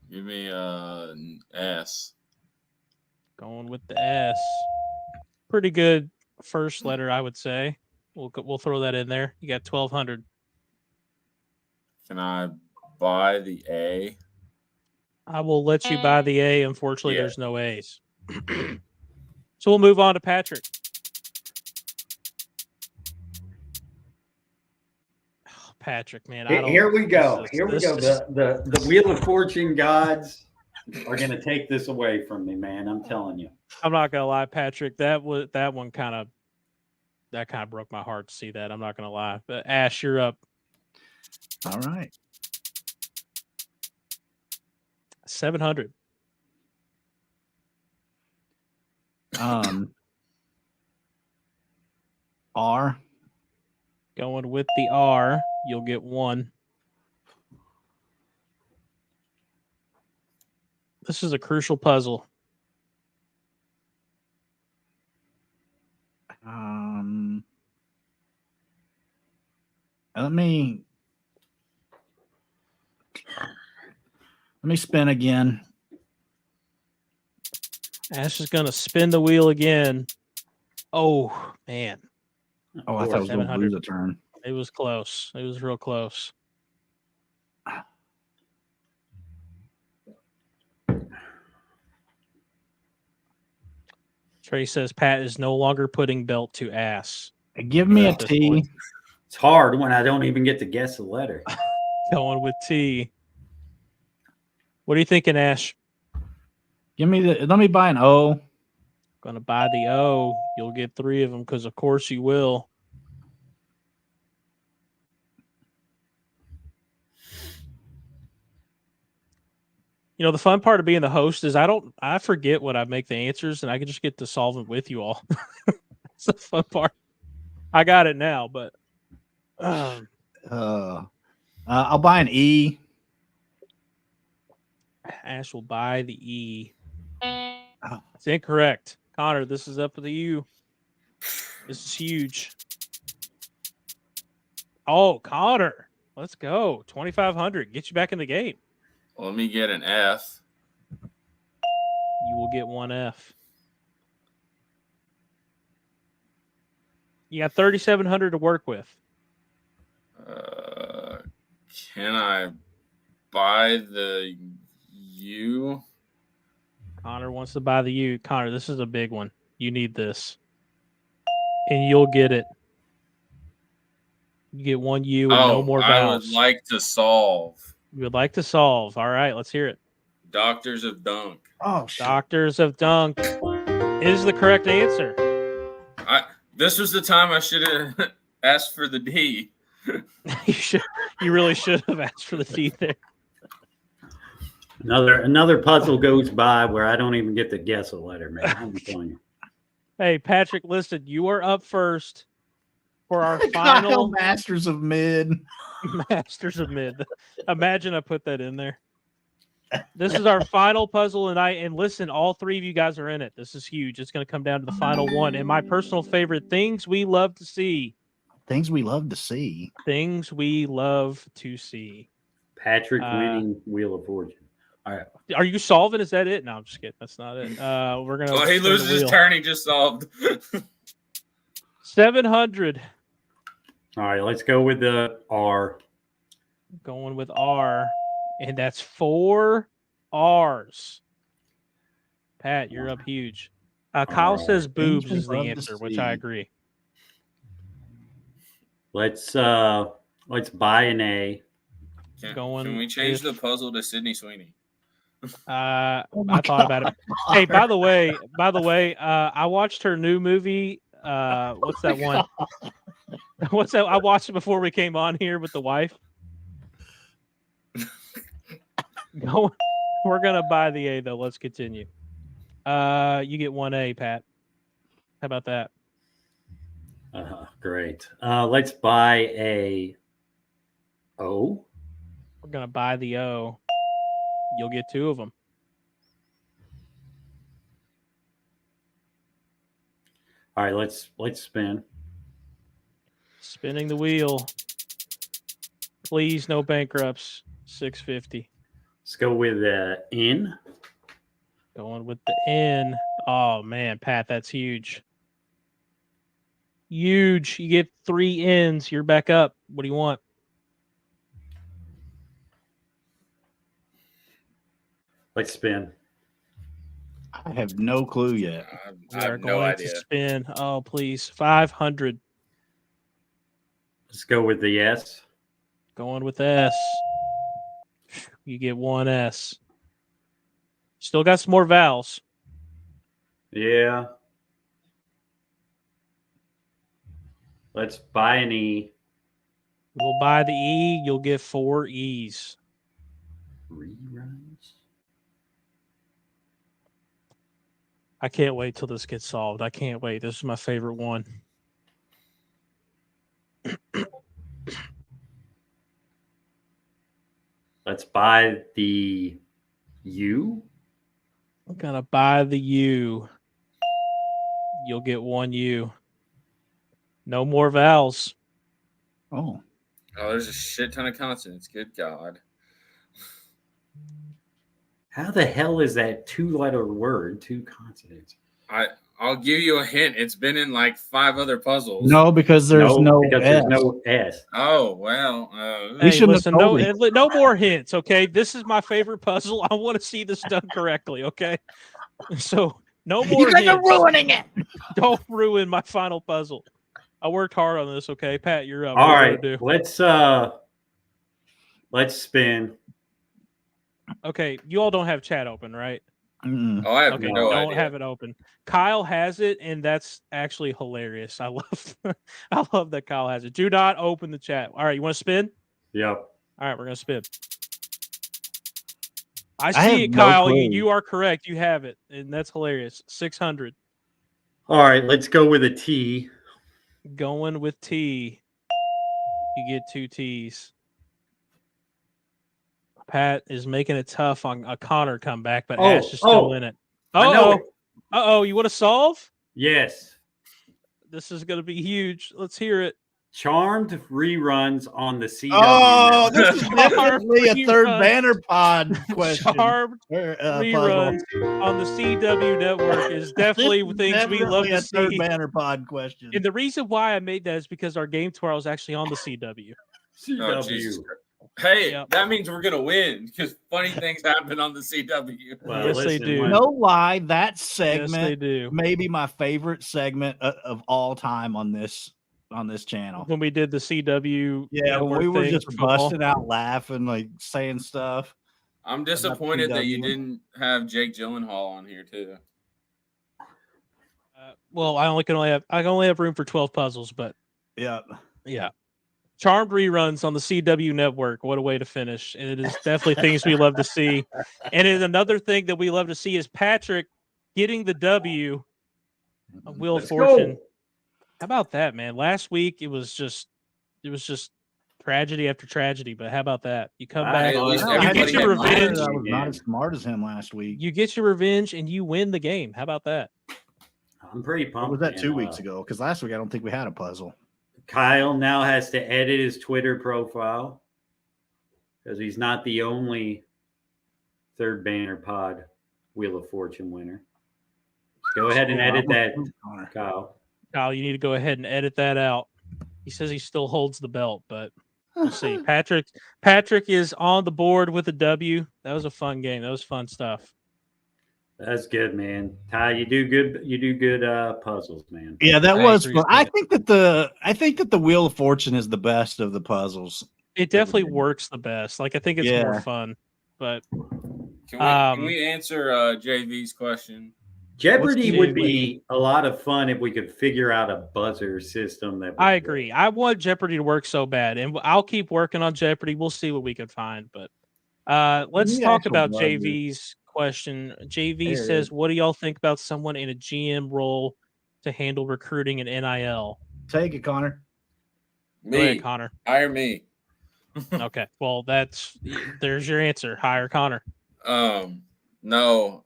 Give me an S. Going with the S. Pretty good first letter, I would say. We'll throw that in there. You got 1,200. Can I buy the A? I will let you buy the A. Unfortunately, there's no A's. So we'll move on to Patrick. Oh, Patrick, man. Here we go. The Wheel of Fortune gods are going to take this away from me, man. I'm telling you. I'm not gonna lie, Patrick. That one kind of broke my heart to see that. I'm not gonna lie. But Ash, you're up. All right. 700. R. Going with the R, you'll get 1. This is a crucial puzzle. Let me spin again. Ash is going to spin the wheel again. Oh, man. Oh, I thought it was going to lose a turn. It was close. It was real close. Trey says Pat is no longer putting belt to ass. Give me a T. Point. It's hard when I don't even get to guess a letter. Going with T. What are you thinking, Ash? Let me buy an O. Going to buy the O. You'll get 3 of them because, of course, you will. You know, the fun part of being the host is I forget what I make the answers, and I can just get to solve it with you all. That's the fun part. I got it now, but I'll buy an E. Ash will buy the E. It's incorrect. Connor, this is up to you. This is huge. Oh, Connor. Let's go. 2,500. Get you back in the game. Let me get an F. You will get 1 F. You got 3,700 to work with. Can I buy the U? Connor wants to buy the U. Connor, this is a big one. You need this. And you'll get it. You get 1 U and no more vowels. I would like to solve. You would like to solve. All right, let's hear it. Doctors of Dunk. Oh, shit. Doctors of Dunk is the correct answer. This was the time I should have asked for the D. You really should have asked for the D there. Another puzzle goes by where I don't even get to guess a letter, man. I'm telling you. Hey, Patrick, listen, you are up first for our final Masters of Mid. Masters of Mid. Imagine I put that in there. This is our final puzzle tonight, and listen, all 3 of you guys are in it. This is huge. It's going to come down to the final one. And my personal favorite, things we love to see. Things we love to see. Things we love to see. Patrick winning Wheel of Fortune. All right. Are you solving? Is that it? No, I'm just kidding. That's not it. We're gonna. Oh, he loses his turn. He just solved. 700. All right, let's go with the R. Going with R, and that's 4 R's. Pat, you're up huge. Kyle says boobs is the answer, which I agree. Let's buy an A. Can we change the puzzle to Sydney Sweeney? I thought about it. Hey, by the way, I watched her new movie. What's that one? What's that? I watched it before we came on here with the wife. We're gonna buy the A though. Let's continue. You get 1 A, Pat. How about that? Great. Let's buy a O. We're gonna buy the O. You'll get 2 of them. All right, let's spin. Spinning the wheel. Please, no bankrupts. 650. Let's go with N. Going with the N. Oh man, Pat, that's huge. Huge. You get 3 N's. You're back up. What do you want? Let's spin. I have no clue yet. I have no idea. To spin. Oh, please. 500. Let's go with the S. Going with S. You get 1 S. Still got some more vowels. Yeah. Let's buy an E. We'll buy the E. You'll get 4 E's. Reruns. I can't wait till this gets solved. I can't wait. This is my favorite one. Let's buy the U. I'm going to buy the U. You'll get 1 U. No more vowels. Oh, there's a shit ton of consonants. Good God. How the hell is that 2-letter word, 2 consonants? I'll give you a hint. It's been in like 5 other puzzles. no, because there's no S. There's no S. Oh, well. Hey, listen, no more hints, okay? This is my favorite puzzle. I want to see this done correctly, okay? So, no more hints. You guys are ruining it. Don't ruin my final puzzle. I worked hard on this, okay? Pat, you're up. All right, let's spin. Okay, you all don't have chat open, right? Oh, I have Okay, no don't idea. have it open. Kyle has it, and that's actually hilarious. I love that Kyle has it. Do not open the chat. All right, you want to spin? Yep. All right, we're gonna spin. I have see it, no Kyle. clue. You are correct. You have it, and that's hilarious. 600. All right, let's go with a T. Going with T. You get 2 T's. Pat is making it tough on a Connor comeback, but Ash is still in it. I know it. Uh-oh, you want to solve? Yes. This is going to be huge. Let's hear it. Charmed reruns on the CW. Oh, network. this is definitely a third Reruns. banner pod question. Charmed puzzle. reruns on the CW network is definitely This is things we love definitely to a third see. banner pod question. And the reason why I made that is because our game tomorrow is actually on the CW. Oh, Jesus Christ. Hey, Yep. that means we're gonna win because funny things happen on the CW. Well, Yes, they do. No lie, that Yes, they segment do. may be my favorite segment of all time on this channel. When we did the CW, Yeah, when network we were thing just for football. busting out laughing, like saying stuff. I'm disappointed that you CW. didn't have Jake Gyllenhaal on here too. Well, I only have room for 12 puzzles, but Yeah. yeah. Charmed reruns on the CW network. What a way to finish. And it is definitely things we love to see. And then another thing that we love to see is Patrick getting the W on Wheel of Let's Fortune. go. How about that, man? Last week it was just tragedy after tragedy, but how about that? You come back, At least I you everybody get your had revenge. I fun. was not as smart as him last week. You get your revenge and you win the game. How about that? I'm pretty What pumped. was that man. 2 weeks ago? Because last week I don't think we had a puzzle. Kyle now has to edit his Twitter profile because he's not the only third banner pod Wheel of Fortune winner. Go ahead and edit that, Kyle. Kyle, you need to go ahead and edit that out. He says he still holds the belt, but we'll see. Patrick is on the board with a W. That was a fun game. That was fun stuff. That's good, man. Ty, you do good. You do good puzzles, man. Yeah, that I was fun. I appreciate think that the Wheel of Fortune is the best of the puzzles. It definitely works the best. Like I think it's more fun. But Can we answer JV's question? Jeopardy What's would be a lot of fun if we could figure out a buzzer system that. I agree. I want Jeopardy to work so bad, and I'll keep working on Jeopardy. We'll see what we can find. But let's need talk actual about buzzers. JV's question. JV There it says, is. "What do y'all think about someone in a GM role to handle recruiting and NIL?" Take it, Connor. Go ahead, Me. Connor. Hire me. Okay, well, there's your answer. Hire Connor. No.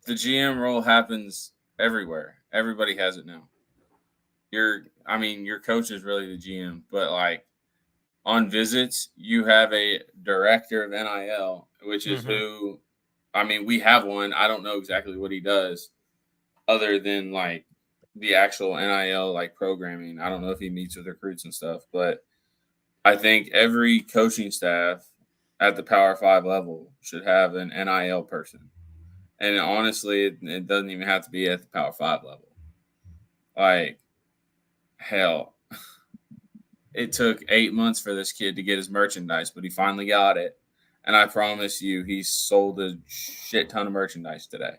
The GM role happens everywhere. Everybody has it now. Your coach is really the GM, but like on visits, you have a director of NIL, which is who, we have one. I don't know exactly what he does other than like the actual NIL like programming. I don't know if he meets with recruits and stuff, but I think every coaching staff at the Power 5 level should have an NIL person. And honestly, it doesn't even have to be at the Power 5 level. Like, hell, it took 8 months for this kid to get his merchandise, but he finally got it. And I promise you, he sold a shit ton of merchandise today.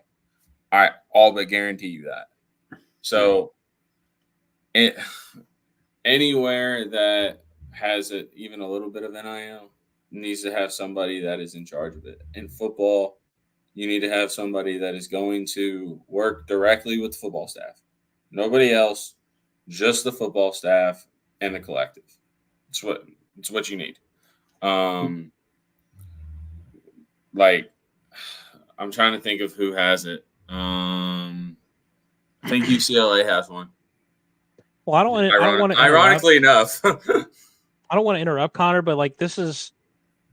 I all but guarantee you that. So, anywhere that has even a little bit of NIL needs to have somebody that is in charge of it. In football, you need to have somebody that is going to work directly with the football staff. Nobody else, just the football staff and the collective. It's what you need. Like, I'm trying to think of who has it. I think UCLA has one. Well, I don't want to. Ironically enough, I don't want to interrupt Connor, but like this is,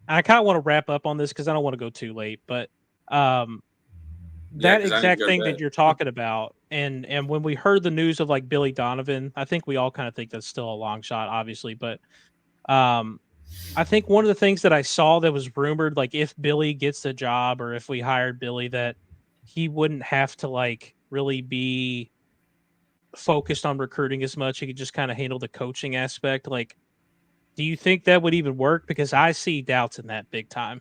I kind of want to wrap up on this because I don't want to go too late. But that exact thing that you're talking about, and when we heard the news of like Billy Donovan, I think we all kind of think that's still a long shot, obviously. But I think one of the things that I saw that was rumored, like if Billy gets the job or if we hired Billy, that he wouldn't have to like really be focused on recruiting as much. He could just kind of handle the coaching aspect. Like, do you think that would even work? Because I see doubts in that big time.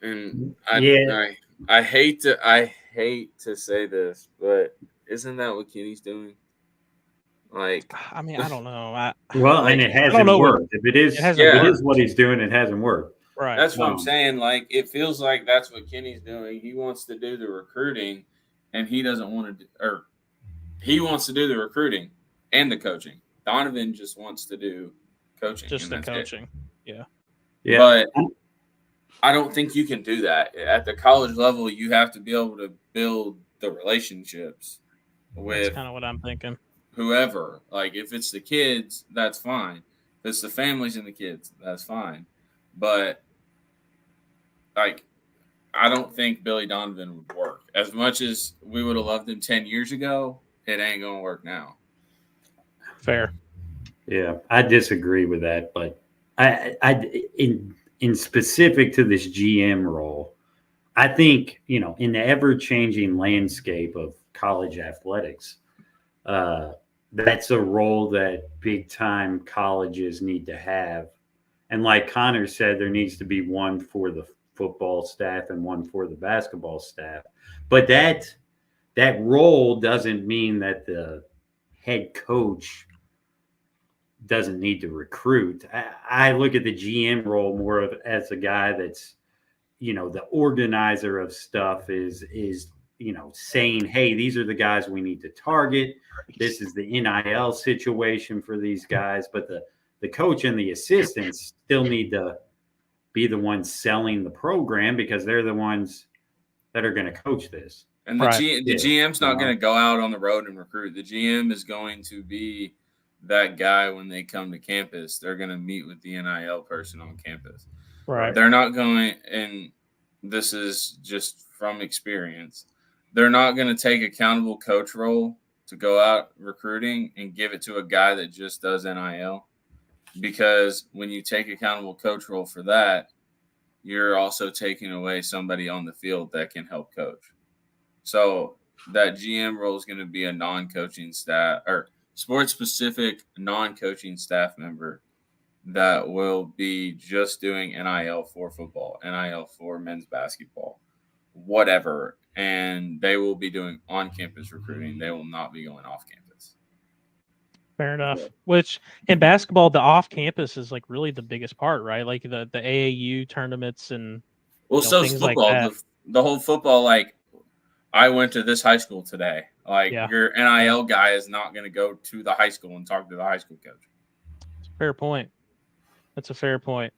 And Yeah. I hate to say this, but isn't that what Kenny's doing? Like, I mean, I don't know. Well, Like, and it I don't hasn't know what worked. If it is, hasn't if it Yeah. is what he's doing, it hasn't worked. right. that's what I'm saying. Like, it feels like that's what Kenny's doing. He wants to do the recruiting, and he doesn't want to or he wants to do the recruiting and the coaching. Donovan just wants to do coaching. Just and the that's it. coaching. Yeah. But I don't think you can do that. At the college level, you have to be able to build the relationships That's with kind of what I'm thinking. whoever. Like, if it's the kids, that's fine. If it's the families and the kids, that's fine. But, like, I don't think Billy Donovan would work. As much as we would have loved him 10 years ago, it ain't going to work now. Fair. Yeah, I disagree with that, but in specific to this GM role, I think, in the ever-changing landscape of college athletics, that's a role that big-time colleges need to have. And like Connor said, there needs to be one for the football staff and one for the basketball staff. But that role doesn't mean that the head coach doesn't need to recruit. I look at the GM role more of as a guy that's, the organizer of stuff is saying, hey, these are the guys we need to target. This is the NIL situation for these guys. But the coach and the assistants still need to be the ones selling the program because they're the ones that are going to coach this. And the GM's not going to go out on the road and recruit. The GM is going to be that guy when they come to campus. They're going to meet with the NIL person on campus. Right. They're not going, and this is just from experience, they're not going to take accountable coach role to go out recruiting and give it to a guy that just does NIL. Because when you take accountable coach role for that, you're also taking away somebody on the field that can help coach. So that GM role is going to be a non-coaching staff or sports-specific non-coaching staff member that will be just doing NIL for football, NIL for men's basketball, whatever. And they will be doing on-campus recruiting. They will not be going off-campus. Fair enough. Which in basketball, the off-campus is like really the biggest part, right? Like the AAU tournaments and so things football. like that. The whole football, like, I went to this high school today. Like, your NIL guy is not going to go to the high school and talk to the high school coach. It's a fair point. That's a fair point.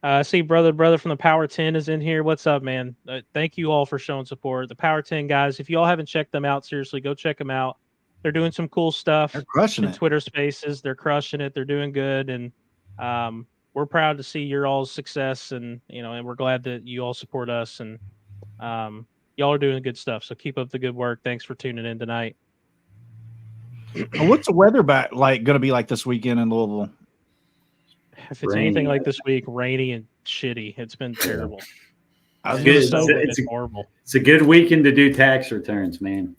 I see brother from the Power 10 is in here. What's up, man? Thank you all for showing support. The Power 10 guys, if you all haven't checked them out, seriously, go check them out. They're doing some cool stuff. They're crushing in it. Twitter Spaces. They're crushing it. They're doing good, and we're proud to see your all's success, and and we're glad that you all support us, and y'all are doing good stuff. So keep up the good work. Thanks for tuning in tonight. What's the weather going to be like this weekend in Louisville? If it's anything like this week, rainy and shitty. It's been terrible. It's horrible. It's a good weekend to do tax returns, man.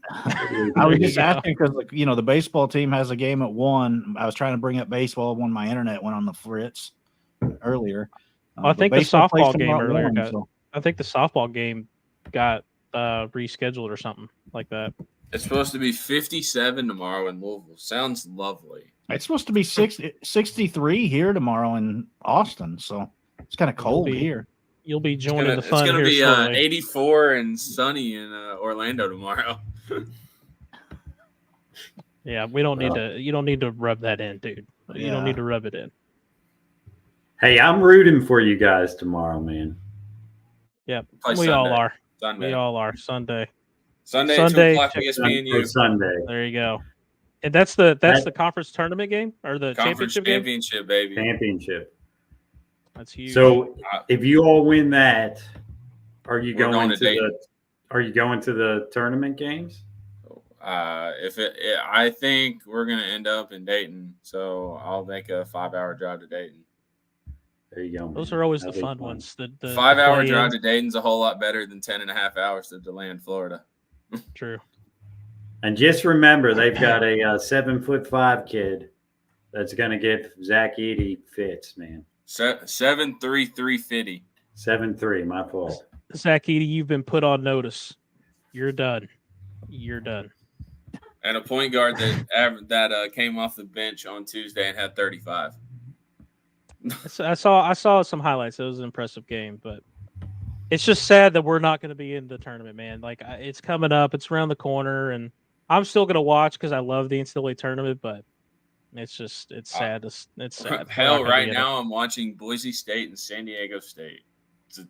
I was just asking because, the baseball team has a game at 1. I was trying to bring up baseball when my internet went on the fritz earlier. I think the softball game earlier I think the softball game got rescheduled or something like that. It's supposed to be 57 tomorrow in Louisville. Sounds lovely. It's supposed to be 63 here tomorrow in Austin, so it's kind of cold here. You'll be joining the fun. It's going to be shortly. 84 and sunny in Orlando tomorrow. Yeah, we don't need to. You don't need to rub that in, dude. You don't need to rub it in. Hey, I'm rooting for you guys tomorrow, man. Yep, we Sunday. All are. Sunday. We all are. Sunday. 2 o'clock ESPNU. Sunday. There you go. And that's the conference tournament game or the championship game? Baby. Championship. That's huge. So if you all win that, are you going to the tournament games? I think we're going to end up in Dayton, so I'll make a 5-hour drive to Dayton. There you go. Man. Those are always the fun ones. The 5-hour drive to Dayton's a whole lot better than 10.5 hours to DeLand, Florida. True. And just remember, they've got a 7'5" kid that's going to give Zach Edey fits, man. 7'3", 350. 7-3, my fault. Zach Edey, you've been put on notice. You're done. You're done. And a point guard that came off the bench on Tuesday and had 35. I saw some highlights. It was an impressive game, but it's just sad that we're not going to be in the tournament, man. Like it's coming up, it's around the corner, and I'm still going to watch because I love the NCAA tournament. But it's sad. It's sad. Hell, right now I'm watching Boise State and San Diego State. It's a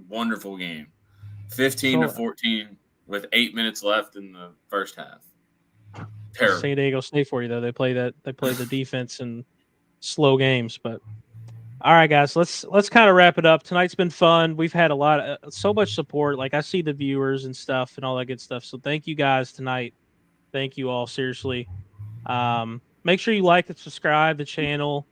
wonderful game, 15-14 with 8 minutes left in the first half. Terrible. San Diego State for you though. They play the defense and slow games, but. All right, guys, let's kind of wrap it up. Tonight's been fun. We've had so much support. Like I see the viewers and stuff and all that good stuff. So thank you guys tonight. Thank you all, seriously. Make sure you like and subscribe the channel.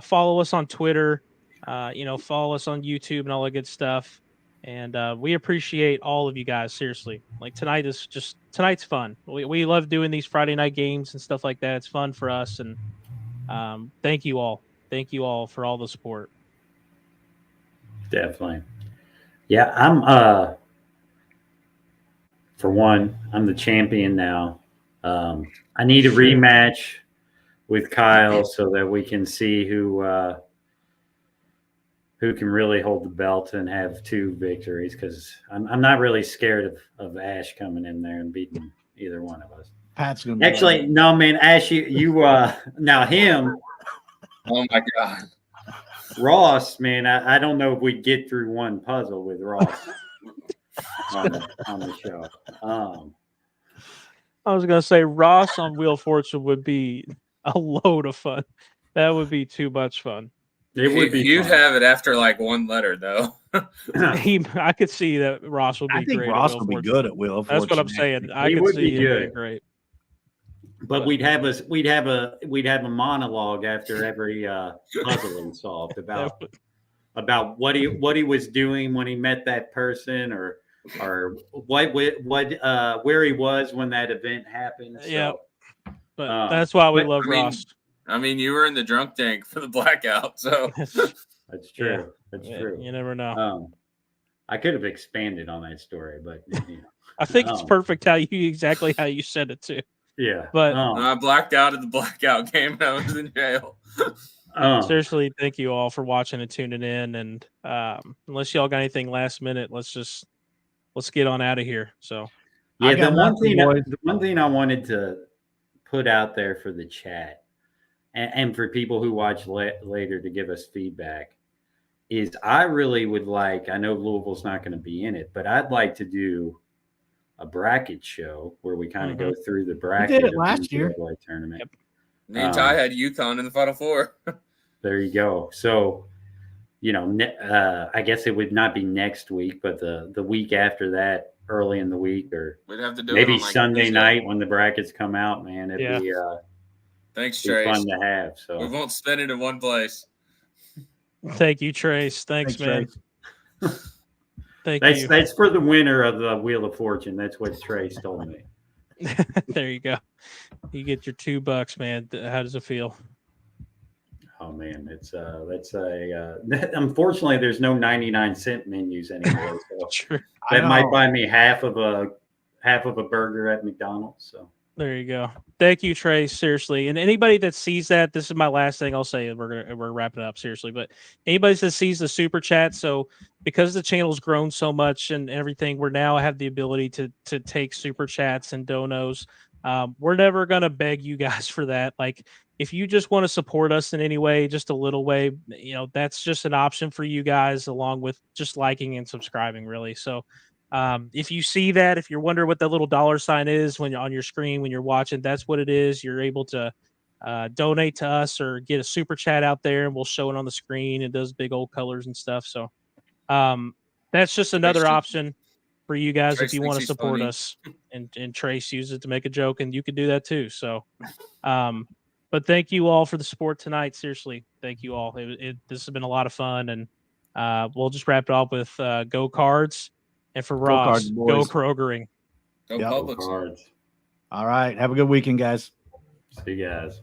Follow us on Twitter. Follow us on YouTube and all that good stuff. And we appreciate all of you guys, seriously. Like tonight's fun. We love doing these Friday night games and stuff like that. It's fun for us. And thank you all. Thank you all for all the support. Definitely. Yeah, for one, I'm the champion now. I need a rematch with Kyle so that we can see who can really hold the belt and have 2 victories, because I'm not really scared of Ash coming in there and beating either one of us. Pat's gonna be actually no, man. Ash, you now him. Oh my God, Ross, man, I don't know if we get through one puzzle with Ross on the show. I was gonna say Ross on Wheel of Fortune would be a load of fun. That would be too much fun. It would be. You'd have it after like one letter, though. I could see that Ross would be. I think great Ross would be good at Wheel of Fortune. That's what I'm saying. I He could would see be him good. being great. But we'd have a monologue after every puzzle we solved about what he was doing when he met that person, or what where he was when that event happened. So, yeah, but that's why we love Ross. I mean, you were in the drunk tank for the blackout, so that's true. Yeah. That's true. You never know. I could have expanded on that story, but I think it's perfect how you said it too. Yeah, but I blacked out at the blackout game and I was in jail. Seriously, thank you all for watching and tuning in. And unless y'all got anything last minute, let's get on out of here. So yeah, the one thing I wanted to put out there for the chat and for people who watch later to give us feedback is I really would like. I know Louisville's not going to be in it, but I'd like to do a bracket show where we kind of go through the bracket. We did it last year. Tournament. Yep. Me and Ty had UConn in the Final Four. There you go. So, I guess it would not be next week, but the week after that, early in the week, or we'd have to do maybe it on Sunday Tuesday night when the brackets come out. Man, it'd be thanks, Trace. Fun to have. So we won't spend it in one place. Thank you, Trace. Thanks man. Trace. That's for the winner of the Wheel of Fortune. That's what Trace told me. There you go. You get your $2, man. How does it feel? Oh man, unfortunately there's no 99-cent menus anymore. So True. That might buy me half of a burger at McDonald's. So there you go. Thank you, Trace. Seriously, and anybody that sees that, this is my last thing I'll say. We're wrapping it up seriously, but anybody that sees the super chat, so because the channel's grown so much and everything, we now have the ability to take super chats and donos. We're never gonna beg you guys for that. Like, if you just want to support us in any way, just a little way, that's just an option for you guys, along with just liking and subscribing, really. So. If you see that, if you're wondering what that little $sign is when you're on your screen, when you're watching, that's what it is. You're able to donate to us or get a super chat out there, and we'll show it on the screen. It does big old colors and stuff. So that's just another option for you guys if you want to support us. And Trace used it to make a joke, and you could do that too. So, but thank you all for the support tonight. Seriously, thank you all. This has been a lot of fun, and we'll just wrap it off with Go Cards. And for Ross, go Krogering. Go Publix. All right. Have a good weekend, guys. See you guys.